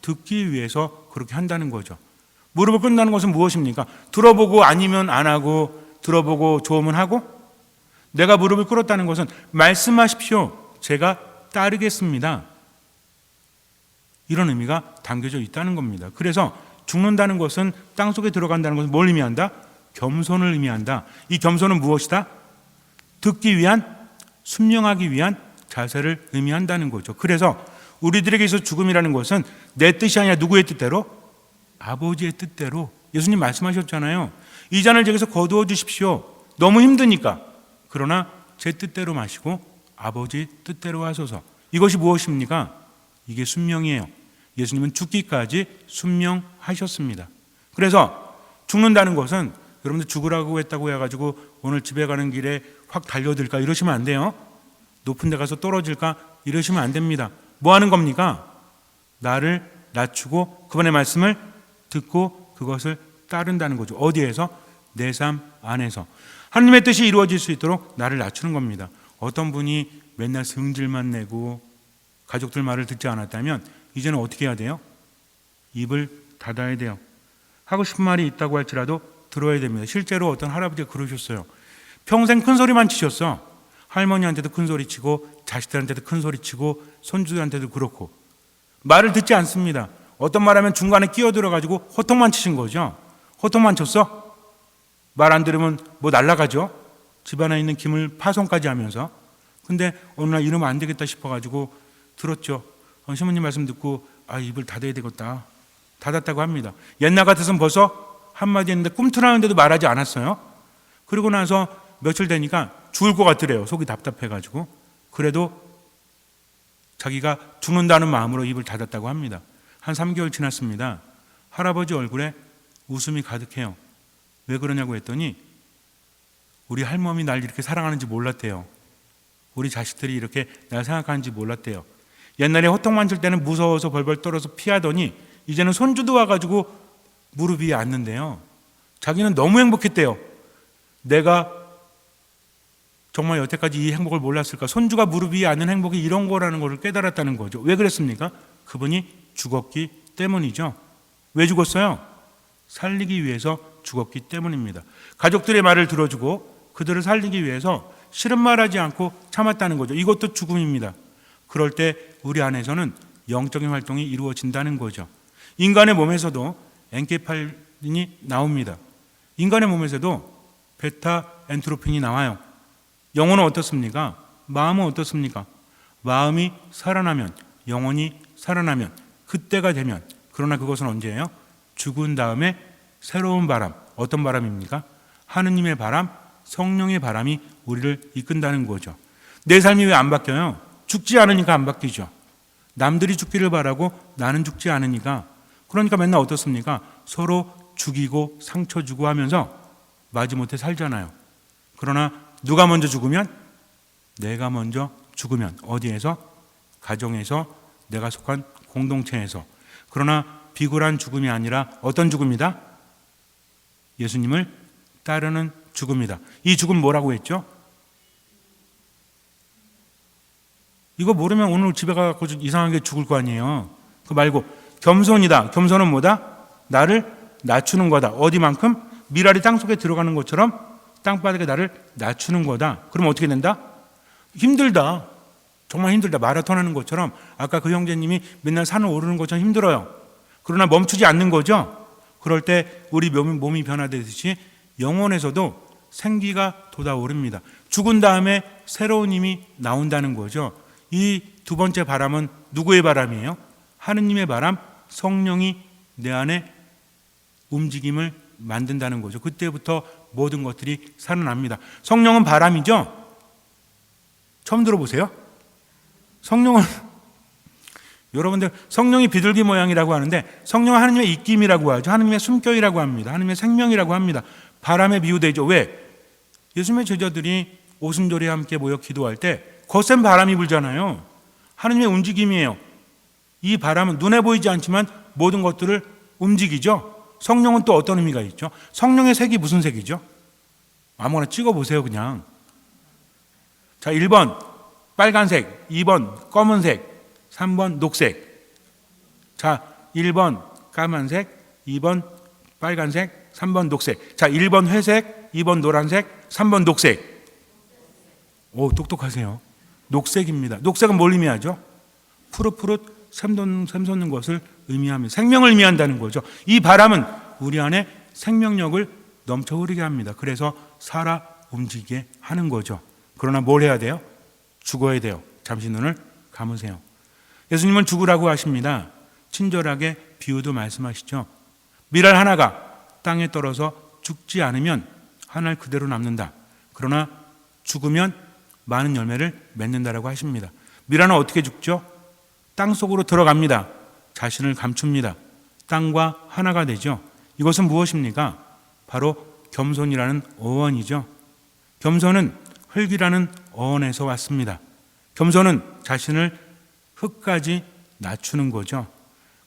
듣기 위해서 그렇게 한다는 거죠. 무릎을 꿇는다는 것은 무엇입니까? 들어보고 아니면 안 하고 들어보고 좋으면 하고 내가 무릎을 꿇었다는 것은 말씀하십시오. 제가 따르겠습니다. 이런 의미가 담겨져 있다는 겁니다. 그래서 죽는다는 것은 땅속에 들어간다는 것은 뭘 의미한다? 겸손을 의미한다. 이 겸손은 무엇이다? 듣기 위한 순명하기 위한 자세를 의미한다는 거죠. 그래서 우리들에게 있어서 죽음이라는 것은 내 뜻이 아니라 누구의 뜻대로? 아버지의 뜻대로. 예수님 말씀하셨잖아요. 이 잔을 제게서 거두어 주십시오. 너무 힘드니까. 그러나 제 뜻대로 마시고 아버지 뜻대로 하소서. 이것이 무엇입니까? 이게 순명이에요. 예수님은 죽기까지 순명하셨습니다. 그래서 죽는다는 것은 여러분들 죽으라고 했다고 해가지고 오늘 집에 가는 길에 확 달려들까 이러시면 안 돼요. 높은 데 가서 떨어질까 이러시면 안 됩니다. 뭐 하는 겁니까? 나를 낮추고 그분의 말씀을 듣고 그것을 따른다는 거죠. 어디에서? 내 삶 안에서. 하나님의 뜻이 이루어질 수 있도록 나를 낮추는 겁니다. 어떤 분이 맨날 성질만 내고 가족들 말을 듣지 않았다면 이제는 어떻게 해야 돼요? 입을 닫아야 돼요. 하고 싶은 말이 있다고 할지라도 들어야 됩니다. 실제로 어떤 할아버지가 그러셨어요. 평생 큰 소리만 치셨어. 할머니한테도 큰 소리 치고 자식들한테도 큰 소리 치고 손주들한테도 그렇고 말을 듣지 않습니다. 어떤 말하면 중간에 끼어들어가지고 호통만 치신 거죠. 호통만 쳤어? 말 안 들으면 뭐 날아가죠. 집안에 있는 김을 파손까지 하면서. 근데 어느 날 이러면 안 되겠다 싶어가지고 들었죠. 신부님 말씀 듣고 입을 닫아야 되겠다. 닫았다고 합니다. 옛날 같아서는 벌써 한마디 했는데 꿈틀하는데도 말하지 않았어요. 그리고 나서 며칠 되니까 죽을 것 같더래요. 속이 답답해가지고. 그래도 자기가 죽는다는 마음으로 입을 닫았다고 합니다. 한 3개월 지났습니다. 할아버지 얼굴에 웃음이 가득해요. 왜 그러냐고 했더니 우리 할머니 날 이렇게 사랑하는지 몰랐대요. 우리 자식들이 이렇게 날 생각하는지 몰랐대요. 옛날에 호통만 칠 때는 무서워서 벌벌 떨어서 피하더니 이제는 손주도 와가지고 무릎 위에 앉는데요. 자기는 너무 행복했대요. 내가 정말 여태까지 이 행복을 몰랐을까? 손주가 무릎 위에 앉는 행복이 이런 거라는 것을 깨달았다는 거죠. 왜 그랬습니까? 그분이 죽었기 때문이죠. 왜 죽었어요? 살리기 위해서 죽었기 때문입니다. 가족들의 말을 들어주고 그들을 살리기 위해서 싫은 말하지 않고 참았다는 거죠. 이것도 죽음입니다. 그럴 때 우리 안에서는 영적인 활동이 이루어진다는 거죠. 인간의 몸에서도 엔케팔린이 나옵니다. 인간의 몸에서도 베타 엔트로핀이 나와요. 영혼은 어떻습니까? 마음은 어떻습니까? 마음이 살아나면, 영혼이 살아나면, 그때가 되면, 그러나 그것은 언제예요? 죽은 다음에 새로운 바람, 어떤 바람입니까? 하느님의 바람, 성령의 바람이 우리를 이끈다는 거죠. 내 삶이 왜 안 바뀌어요? 죽지 않으니까 안 바뀌죠. 남들이 죽기를 바라고 나는 죽지 않으니까. 그러니까 맨날 어떻습니까? 서로 죽이고 상처 주고 하면서 마지못해 살잖아요. 그러나 누가 먼저 죽으면? 내가 먼저 죽으면. 어디에서? 가정에서, 내가 속한 공동체에서. 그러나 비굴한 죽음이 아니라 어떤 죽음이다? 예수님을 따르는 죽음이다. 이 죽음 뭐라고 했죠? 이거 모르면 오늘 집에 가서 이상하게 죽을 거 아니에요. 그 말고 겸손이다. 겸손은 뭐다? 나를 낮추는 거다. 어디만큼? 미랄이 땅속에 들어가는 것처럼 땅바닥에 나를 낮추는 거다. 그럼 어떻게 된다? 힘들다. 정말 힘들다. 마라톤 하는 것처럼 아까 그 형제님이 맨날 산을 오르는 것처럼 힘들어요. 그러나 멈추지 않는 거죠. 그럴 때 우리 몸이 변화되듯이 영혼에서도 생기가 돋아오릅니다. 죽은 다음에 새로운 힘이 나온다는 거죠. 이 두 번째 바람은 누구의 바람이에요? 하느님의 바람, 성령이 내 안에 움직임을 만든다는 거죠. 그때부터 모든 것들이 살아납니다. 성령은 바람이죠? 처음 들어보세요? 성령은 여러분들 성령이 비둘기 모양이라고 하는데 성령은 하느님의 입김이라고 하죠. 하느님의 숨결이라고 합니다. 하느님의 생명이라고 합니다. 바람에 비유되죠. 왜? 예수님의 제자들이 오순절에 함께 모여 기도할 때 거센 바람이 불잖아요. 하느님의 움직임이에요. 이 바람은 눈에 보이지 않지만 모든 것들을 움직이죠. 성령은 또 어떤 의미가 있죠? 성령의 색이 무슨 색이죠? 아무거나 찍어보세요 그냥. 자, 1번 빨간색, 2번 검은색, 3번 녹색. 자, 1번 까만색, 2번 빨간색, 3번 녹색. 자, 1번 회색, 2번 노란색, 3번 녹색. 오, 똑똑하세요. 녹색입니다. 녹색은 뭘 의미하죠? 푸릇푸릇 샘솟는 것을 의미합니다. 생명을 의미한다는 거죠. 이 바람은 우리 안에 생명력을 넘쳐 흐르게 합니다. 그래서 살아 움직이게 하는 거죠. 그러나 뭘 해야 돼요? 죽어야 돼요. 잠시 눈을 감으세요. 예수님은 죽으라고 하십니다. 친절하게 비유도 말씀하시죠. 밀알 하나가 땅에 떨어져 죽지 않으면 한 알 그대로 남는다. 그러나 죽으면 많은 열매를 맺는다라고 하십니다. 밀알은 어떻게 죽죠? 땅 속으로 들어갑니다. 자신을 감춥니다. 땅과 하나가 되죠. 이것은 무엇입니까? 바로 겸손이라는 어원이죠. 겸손은 흙이라는 어원에서 왔습니다. 겸손은 자신을 흙까지 낮추는 거죠.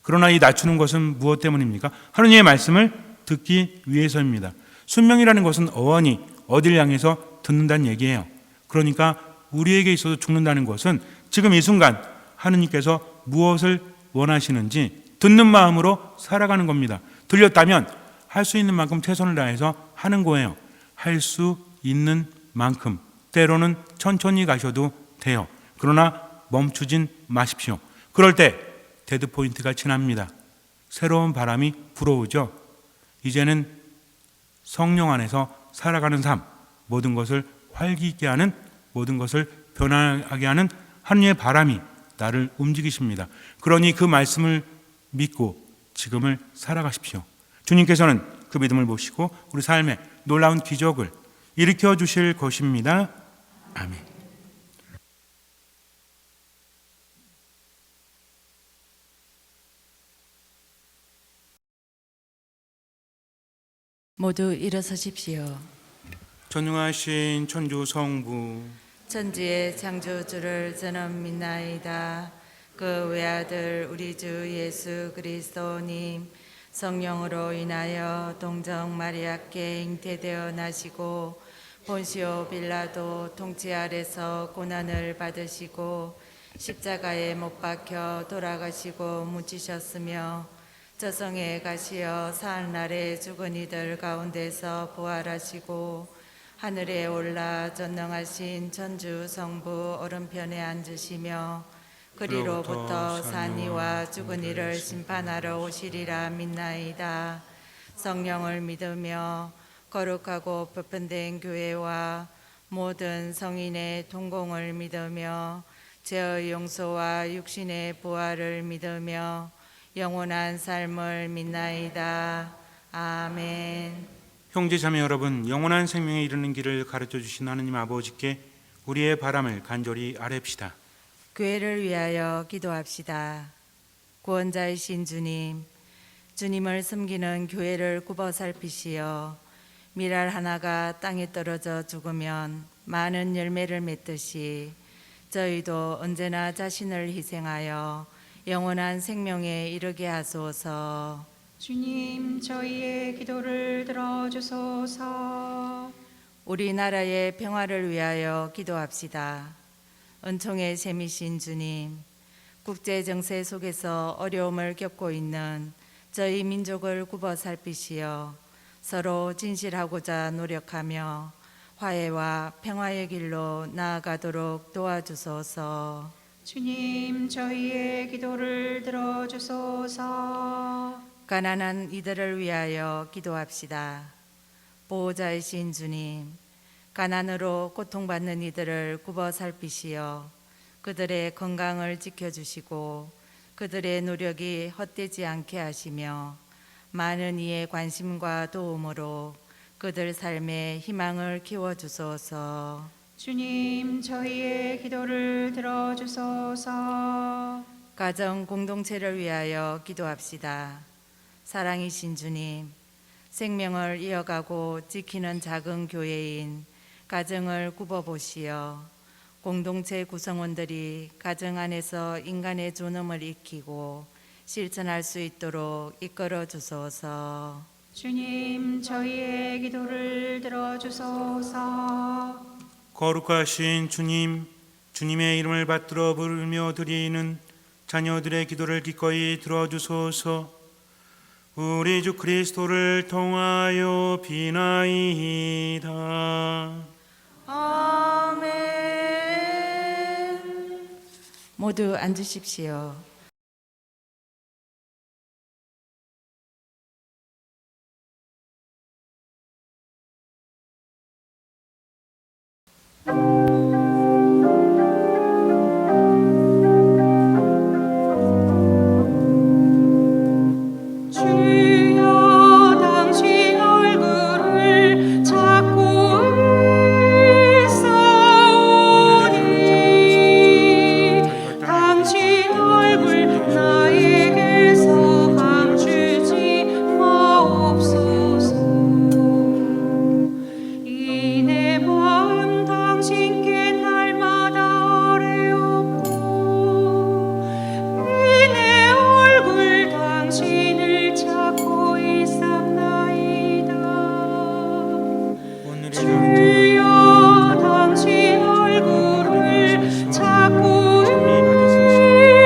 그러나 이 낮추는 것은 무엇 때문입니까? 하느님의 말씀을 듣기 위해서입니다. 순명이라는 것은 어원이 어딜 향해서 듣는다는 얘기예요. 그러니까 우리에게 있어서 죽는다는 것은 지금 이 순간 하느님께서 무엇을 원하시는지 듣는 마음으로 살아가는 겁니다. 들렸다면 할 수 있는 만큼 최선을 다해서 하는 거예요. 할 수 있는 만큼. 때로는 천천히 가셔도 돼요. 그러나 멈추진 마십시오. 그럴 때 데드포인트가 지납니다. 새로운 바람이 불어오죠. 이제는 성령 안에서 살아가는 삶, 모든 것을 활기 있게 하는, 모든 것을 변화하게 하는 하느님의 바람이 나를 움직이십니다. 그러니 그 말씀을 믿고 지금을 살아가십시오. 주님께서는 그 믿음을 보시고 우리 삶에 놀라운 기적을 일으켜 주실 것입니다. 아멘. 모두 일어서십시오. 전능하신 천주 성부 천지의 창조주를 저는 믿나이다. 그 외아들 우리 주 예수 그리스도님 성령으로 인하여 동정 마리아께 잉태되어 나시고 본시오 빌라도 통치 아래서 고난을 받으시고 십자가에 못 박혀 돌아가시고 묻히셨으며 저성에 가시어 사흘날에 죽은 이들 가운데서 부활하시고 하늘에 올라 전능하신 천주 성부 오른편에 앉으시며 그리로부터 산 이와 죽은 이를 심판하러 오시리라 믿나이다. 성령을 믿으며 거룩하고 보편된 교회와 모든 성인의 동공을 믿으며 죄의 용서와 육신의 부활을 믿으며 영원한 삶을 믿나이다. 아멘. 형제 자매 여러분, 영원한 생명에 이르는 길을 가르쳐 주신 하느님 아버지께 우리의 바람을 간절히 아뢰읍시다. 교회를 위하여 기도합시다. 구원자이신 주님, 주님을 섬기는 교회를 굽어 살피시어 밀알 하나가 땅에 떨어져 죽으면 많은 열매를 맺듯이 저희도 언제나 자신을 희생하여 영원한 생명에 이르게 하소서. 주님, 저희의 기도를 들어주소서. 우리나라의 평화를 위하여 기도합시다. 은총의 셈이신 주님, 국제 정세 속에서 어려움을 겪고 있는 저희 민족을 굽어 살피시어 서로 진실하고자 노력하며 화해와 평화의 길로 나아가도록 도와주소서. 주님, 저희의 기도를 들어주소서. 가난한 이들을 위하여 기도합시다. 보호자이신 주님, 가난으로 고통받는 이들을 굽어 살피시어 그들의 건강을 지켜주시고 그들의 노력이 헛되지 않게 하시며 많은 이의 관심과 도움으로 그들 삶에 희망을 키워주소서. 주님, 저희의 기도를 들어주소서. 가정 공동체를 위하여 기도합시다. 사랑이신 주님, 생명을 이어가고 지키는 작은 교회인 가정을 굽어보시어 공동체 구성원들이 가정 안에서 인간의 존엄을 익히고 실천할 수 있도록 이끌어 주소서. 주님, 저희의 기도를 들어주소서. 거룩하신 주님, 주님의 이름을 받들어 부르며 드리는 자녀들의 기도를 기꺼이 들어주소서. 우리 주 그리스도를 통하여 비나이다. 아멘. 모두 앉으십시오. 주여, 당신 얼굴을 찾고 있사오니 당신 얼굴 나에게서 감추지 마옵소서. 이 내 마음 당신께 날마다 아뢰옵고 이 내 얼굴 당신을 찾고 있사옵나이다. 오늘의 주여, 당신 얼굴을 찾고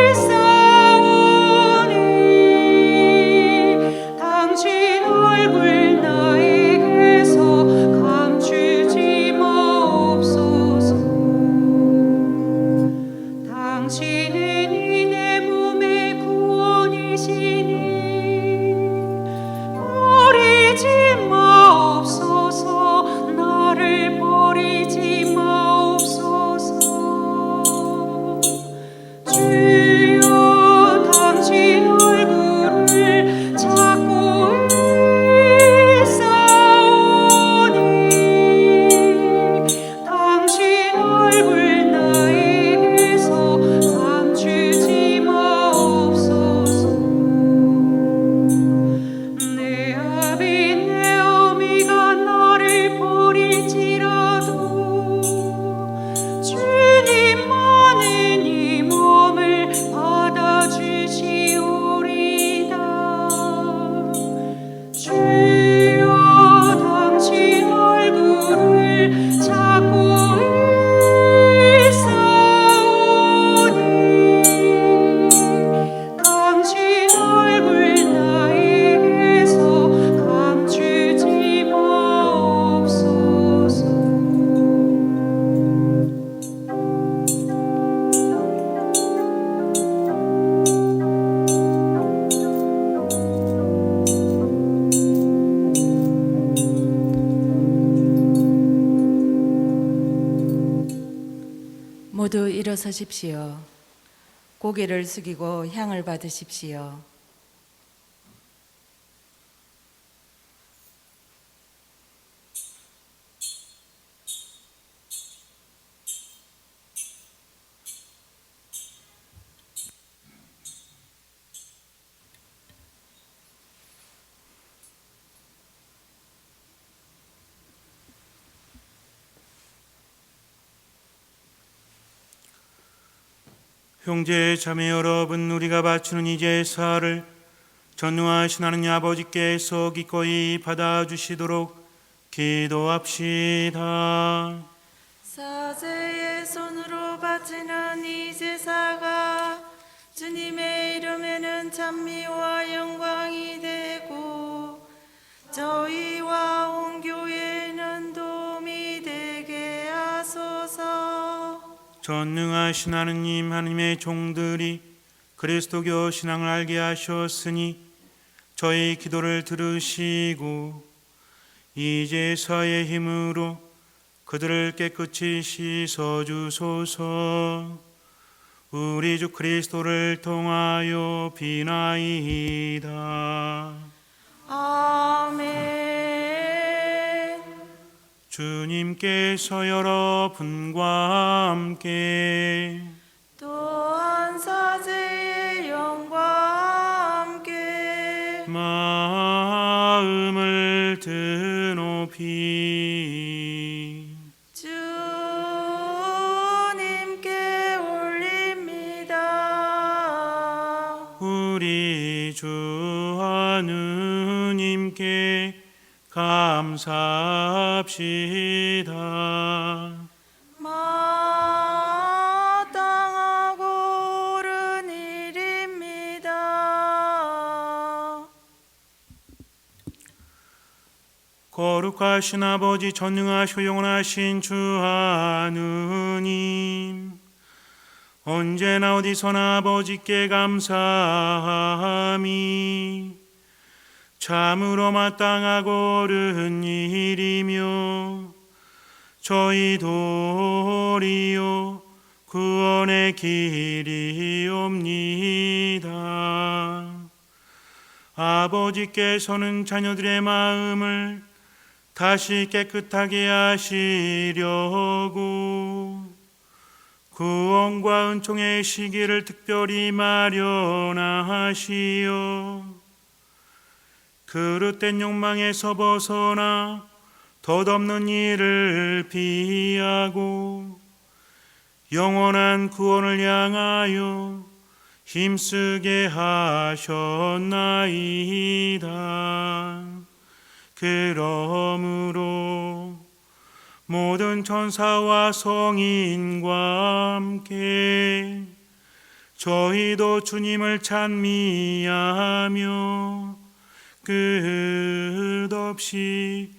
있사오니 당신 얼굴 나에게서 감추지 마옵소서. 당신은 이 내 몸의 구원이시니 버리지 마옵소서. 나를 버리지 마옵소서. 주여, 당신 얼굴을 찾고 있사오니 당신 얼굴 나에게서 감추지 마옵소서. 내 아비 내 어미가 나를 버릴지라도 주님만은 이 몸을 받아주시오리다. 주여, 당신 얼굴을 찾고 있사오니 당신 얼굴 나에게서 감추지 마옵소서. 모두 일어서십시오. 고개를 숙이고 향을 받으십시오. 형제 자매 여러분, 우리가 바치는 이 제사를 전능하신 하나님 아버지께서 기꺼이 받아주시도록 기도합시다. 사제의 손으로 받 바치는 이 제사가 주님의 이름에는 찬미와 영광이 되고 저희와 온 교회에는 도움이 되게 하소서. 전능하신 하느님, 하느님의 종들이 그리스도교 신앙을 알게 하셨으니 저희 기도를 들으시고 이 제사의 힘으로 그들을 깨끗이 씻어주소서. 우리 주 그리스도를 통하여 비나이다. 아멘. 주님께서 여러분과 함께 또한 사제의 영과 함께 마음을 드높이 주님께 올립니다. 우리 주 하느님께 감사합시다. 마땅하고 옳은 일입니다. 거룩하신 아버지, 전능하시고 영원하신 주 하느님, 언제나 어디서나 아버지께 감사함이 참으로 마땅하고 옳은 일이며 저희 도리요 구원의 길이옵니다. 아버지께서는 자녀들의 마음을 다시 깨끗하게 하시려고 구원과 은총의 시기를 특별히 마련하시어 그릇된 욕망에서 벗어나 덧없는 일을 피하고 영원한 구원을 향하여 힘쓰게 하셨나이다. 그러므로 모든 천사와 성인과 함께 저희도 주님을 찬미하며 끝없이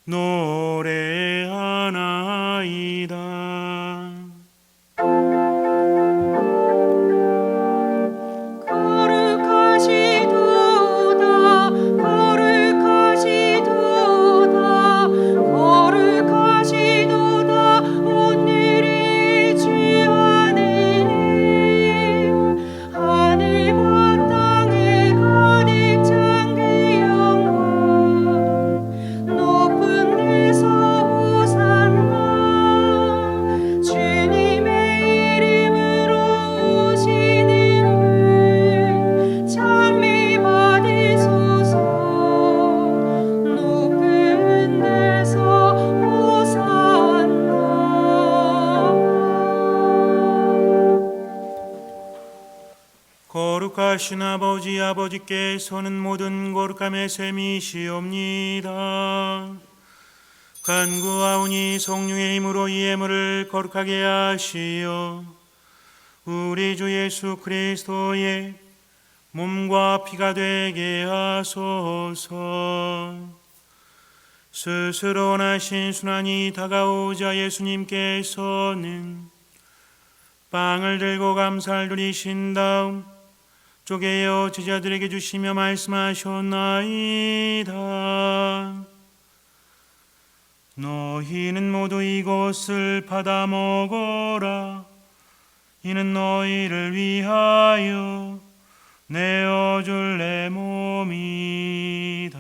노래하나이다. 거룩하시도다 거룩하시도다 거룩하시도다 온일이 주 하느님 하늘과 땅에 가득 찬 그 영광 높은 데서 호산나 주님의 이름으로 오시는 분 찬미 받으소서. 높은 데서 호산나. 거룩하신 아버지, 아버지께서는 모든 거룩함의 셈이시옵니다. 간구하오니 성령의 힘으로 이 예물을 거룩하게 하시어 우리 주 예수 그리스도의 몸과 피가 되게 하소서. 스스로 원하신 순환이 다가오자 예수님께서는 빵을 들고 감사를 드리신 다음 쪼개어 제자들에게 주시며 말씀하셨나이다. 너희는 모두 이것을 받아 먹어라. 이는 너희를 위하여 내어줄 내 몸이다.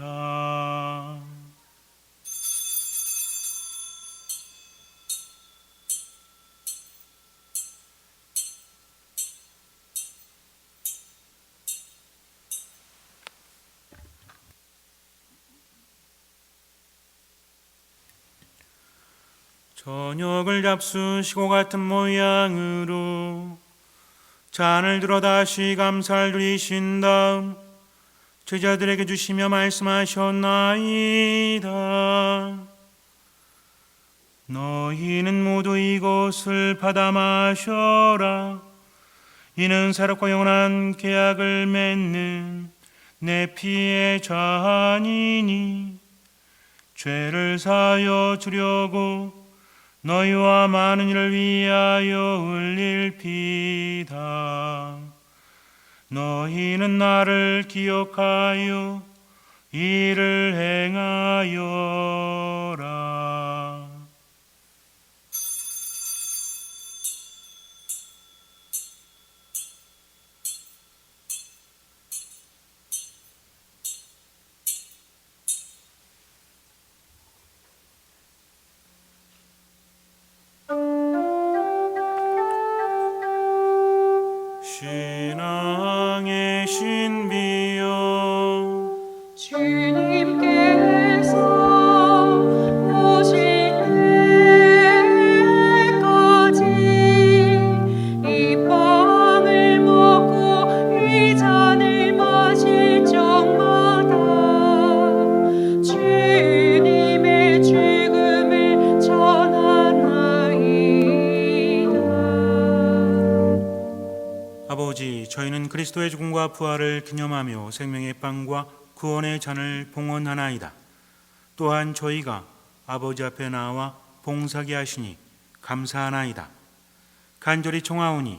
저녁을 잡수시고 같은 모양으로 잔을 들어 다시 감사를 드리신 다음 제자들에게 주시며 말씀하셨나이다. 너희는 모두 이것을 받아 마셔라. 이는 새롭고 영원한 계약을 맺는 내 피의 잔이니 죄를 사하여 주려고 너희와 많은 이를 위하여 흘릴 피다. 너희는 나를 기억하여 이를 행하여라. 신앙의 신비여 주님께서 오실 때까지 이 빵을 먹고 이 잔을 마실 적마다 주님의 죽음을 전하나이다. 아버지, 저희는 그리스도의 죽음과 부활을 기념하며 생명의 빵과 구원의 잔을 봉헌하나이다. 또한 저희가 아버지 앞에 나와 봉사게 하시니 감사하나이다. 간절히 청하오니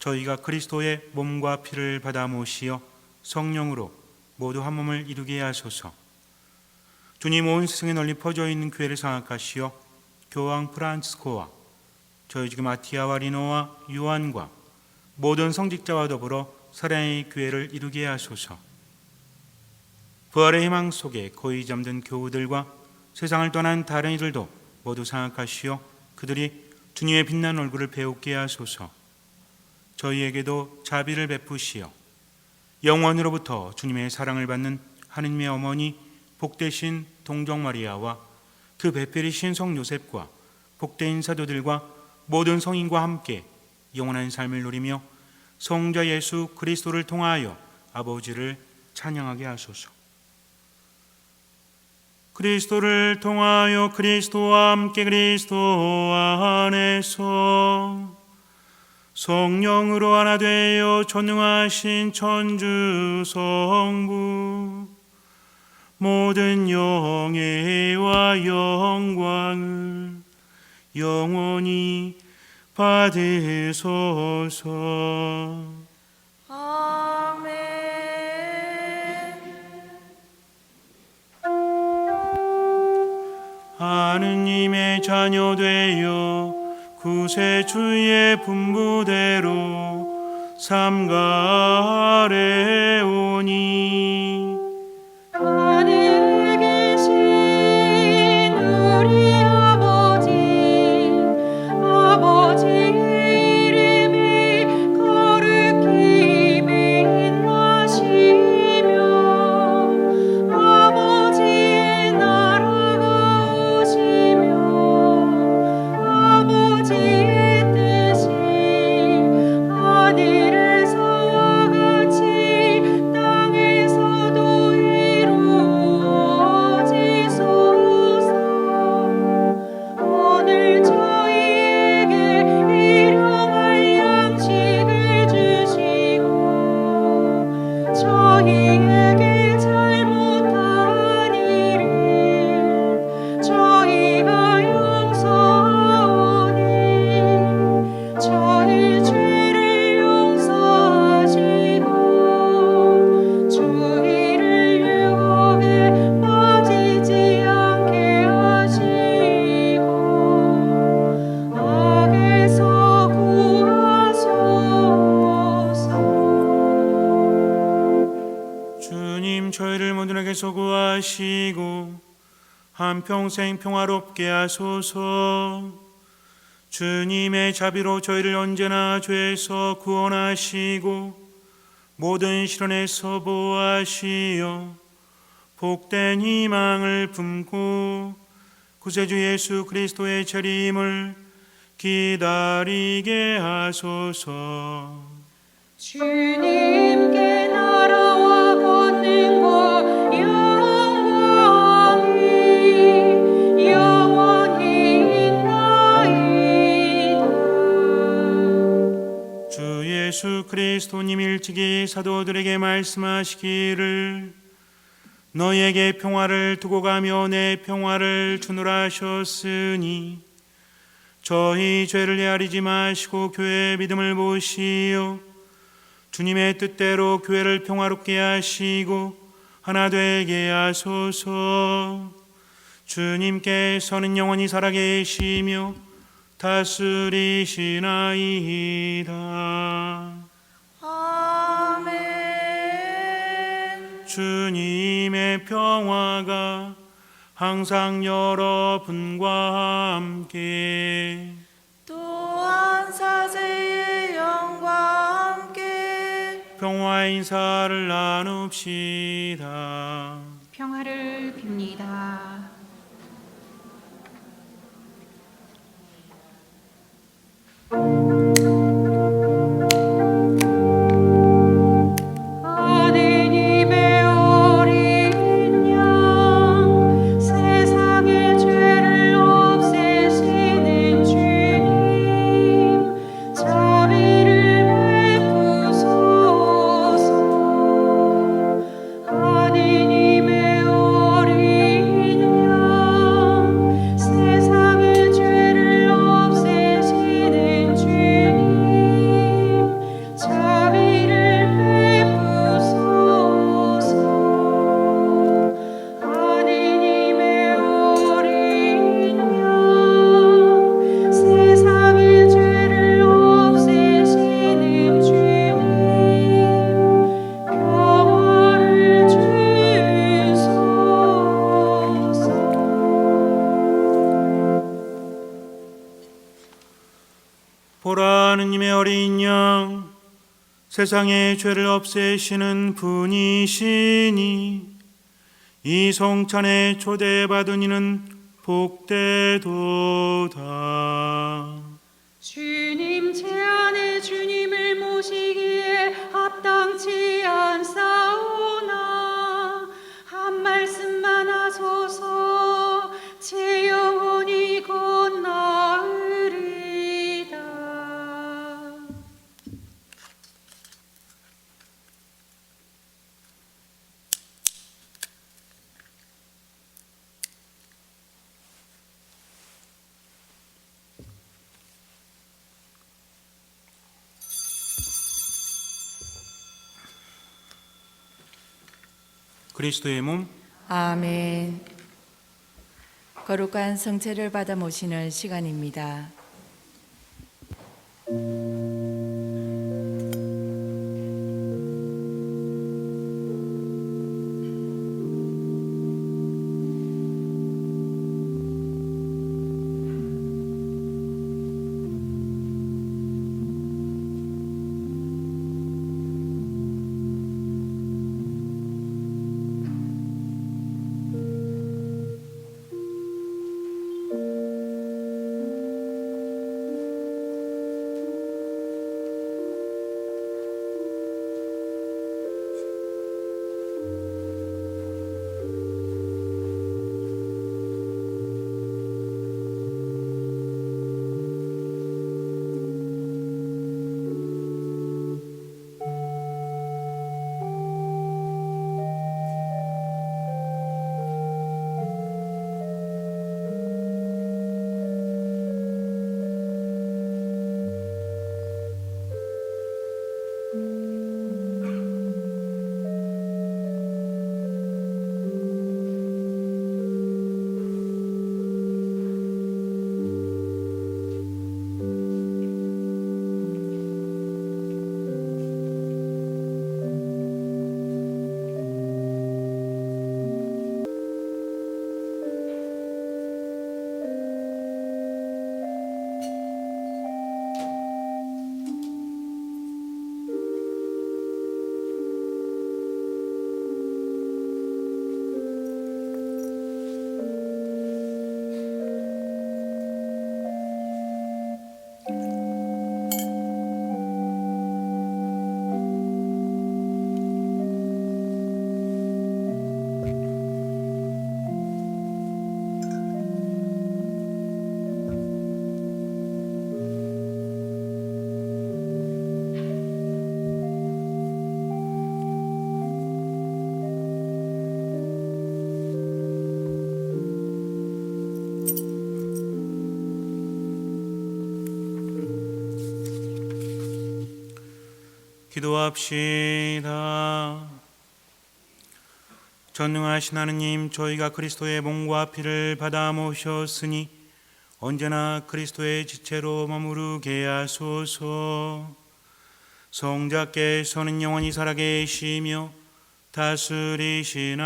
저희가 그리스도의 몸과 피를 받아 모시어 성령으로 모두 한 몸을 이루게 하소서. 주님, 온 세상에 널리 퍼져 있는 교회를 장악하시어 교황 프란치스코와 저희 지금 마티아와 리노와 요한과 모든 성직자와 더불어 사랑의 교회를 이루게 하소서. 부활의 희망 속에 고이 잠든 교우들과 세상을 떠난 다른 이들도 모두 장악하시어 그들이 주님의 빛난 얼굴을 배우게 하소서. 저희에게도 자비를 베푸시어 영원으로부터 주님의 사랑을 받는 하느님의 어머니 복되신 동정 마리아와 그 배필이신 성 요셉과 복된 사도들과 모든 성인과 함께 영원한 삶을 누리며 성자 예수 그리스도를 통하여 아버지를 찬양하게 하소서. 그리스도를 통하여 그리스도와 함께 그리스도 안에서 성령으로 하나 되어 전능하신 천주 성부 모든 영예와 영광을 영원히 받으소서. 아멘. 하느님의 자녀 되어 구세주의 분부대로 삼가래오니 하늘에 계신 우리 아버지의 이름이 거룩히 빛나시며 아버지의 나라가 오시며 아버지의 뜻이 하늘에서와 같이 땅에서도 이루어지소서. 오늘 저희에게 일용할 양식을 주시고 저희에게 잘못한 일을 저희가 용서하오니 저희 죄를 용서하시고 저희를 유혹에 빠지지 않게 하시고 악에서 구하소서. 주님, 저희를 모든에게서 구하시고 한평생 평화롭게 하소서. 주님의 자비로 저희를 언제나 죄에서 구원하시고 모든 시련에서 보호하시어 복된 희망을 품고 구세주 예수 그리스도의 재림을 기다리게 하소서. 주님께 나라와 권능과 영광이 영원히 있나이다. 예수 그리스도님 일찍이 사도들에게 말씀하시기를 너희에게 평화를 두고 가며 내 평화를 주노라 하셨으니 저희 죄를 헤아리지 마시고 교회의 믿음을 보시어 주님의 뜻대로 교회를 평화롭게 하시고 하나 되게 하소서. 주님께서는 영원히 살아계시며 다스리시나이다. 아멘. 주님의 평화가 항상 여러분과 함께 또한 사제의 영과 함께 평화의 인사를 나눕시다. 평화를 빕니다. 하느님의 어린 양 세상의 죄를 없애시는 주님 자비를 베푸소서. 하느님의 어린 양 세상의 죄를 없애시는 주님 자비를 베푸소서. 하느님의 어린 양 세상의 죄를 없애시는 주님 평화를 주소서. 보라, 하느님의 어린 양 세상의 죄를 없애시는 분이시니 이 성찬에 초대받은 이는 복되도다. 주님 제 안에 주님을 모시기에 합당치 않사오나 한 말씀만 하소서. 제 영혼이 곧나으리다. 그리스도의 몸 아멘. 거룩한 성체를 받아 모시는 시간입니다. 기도합시다. 전능하신 하느님, 저희가 그리스도의 몸과 피를 받아 모셨으니 언제나 그리스도의 지체로 머무르게 하소서. 성자께서는 영원히 살아계시며 다스리시나이다.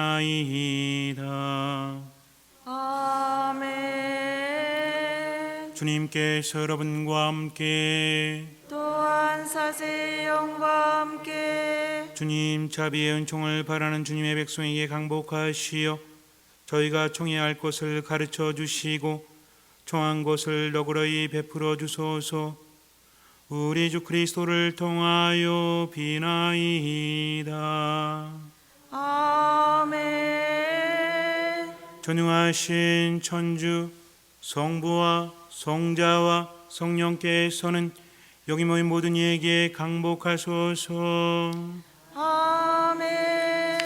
아멘. 주님께서 여러분과 함께 또한 사제의 영과 함께 주님 자비의 은총을 바라는 주님의 백성에게 강복하시어 저희가 청해야 할 것을 가르쳐 주시고 청한 것을 너그러이 베풀어 주소서. 우리 주 그리스도를 통하여 비나이다. 아멘. 전능하신 천주 성부와 성자와 성령께서는 여기 모인 모든 이에게 강복하소서. 아멘.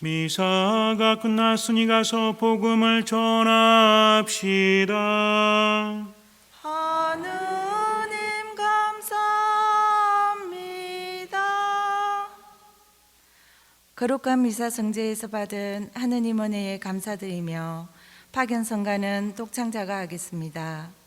미사가 끝났으니 가서 복음을 전합시다. 하느님 감사합니다. 거룩한 미사 성제에서 받은 하느님 은혜에 감사드리며 파견성가는 독창자가 하겠습니다.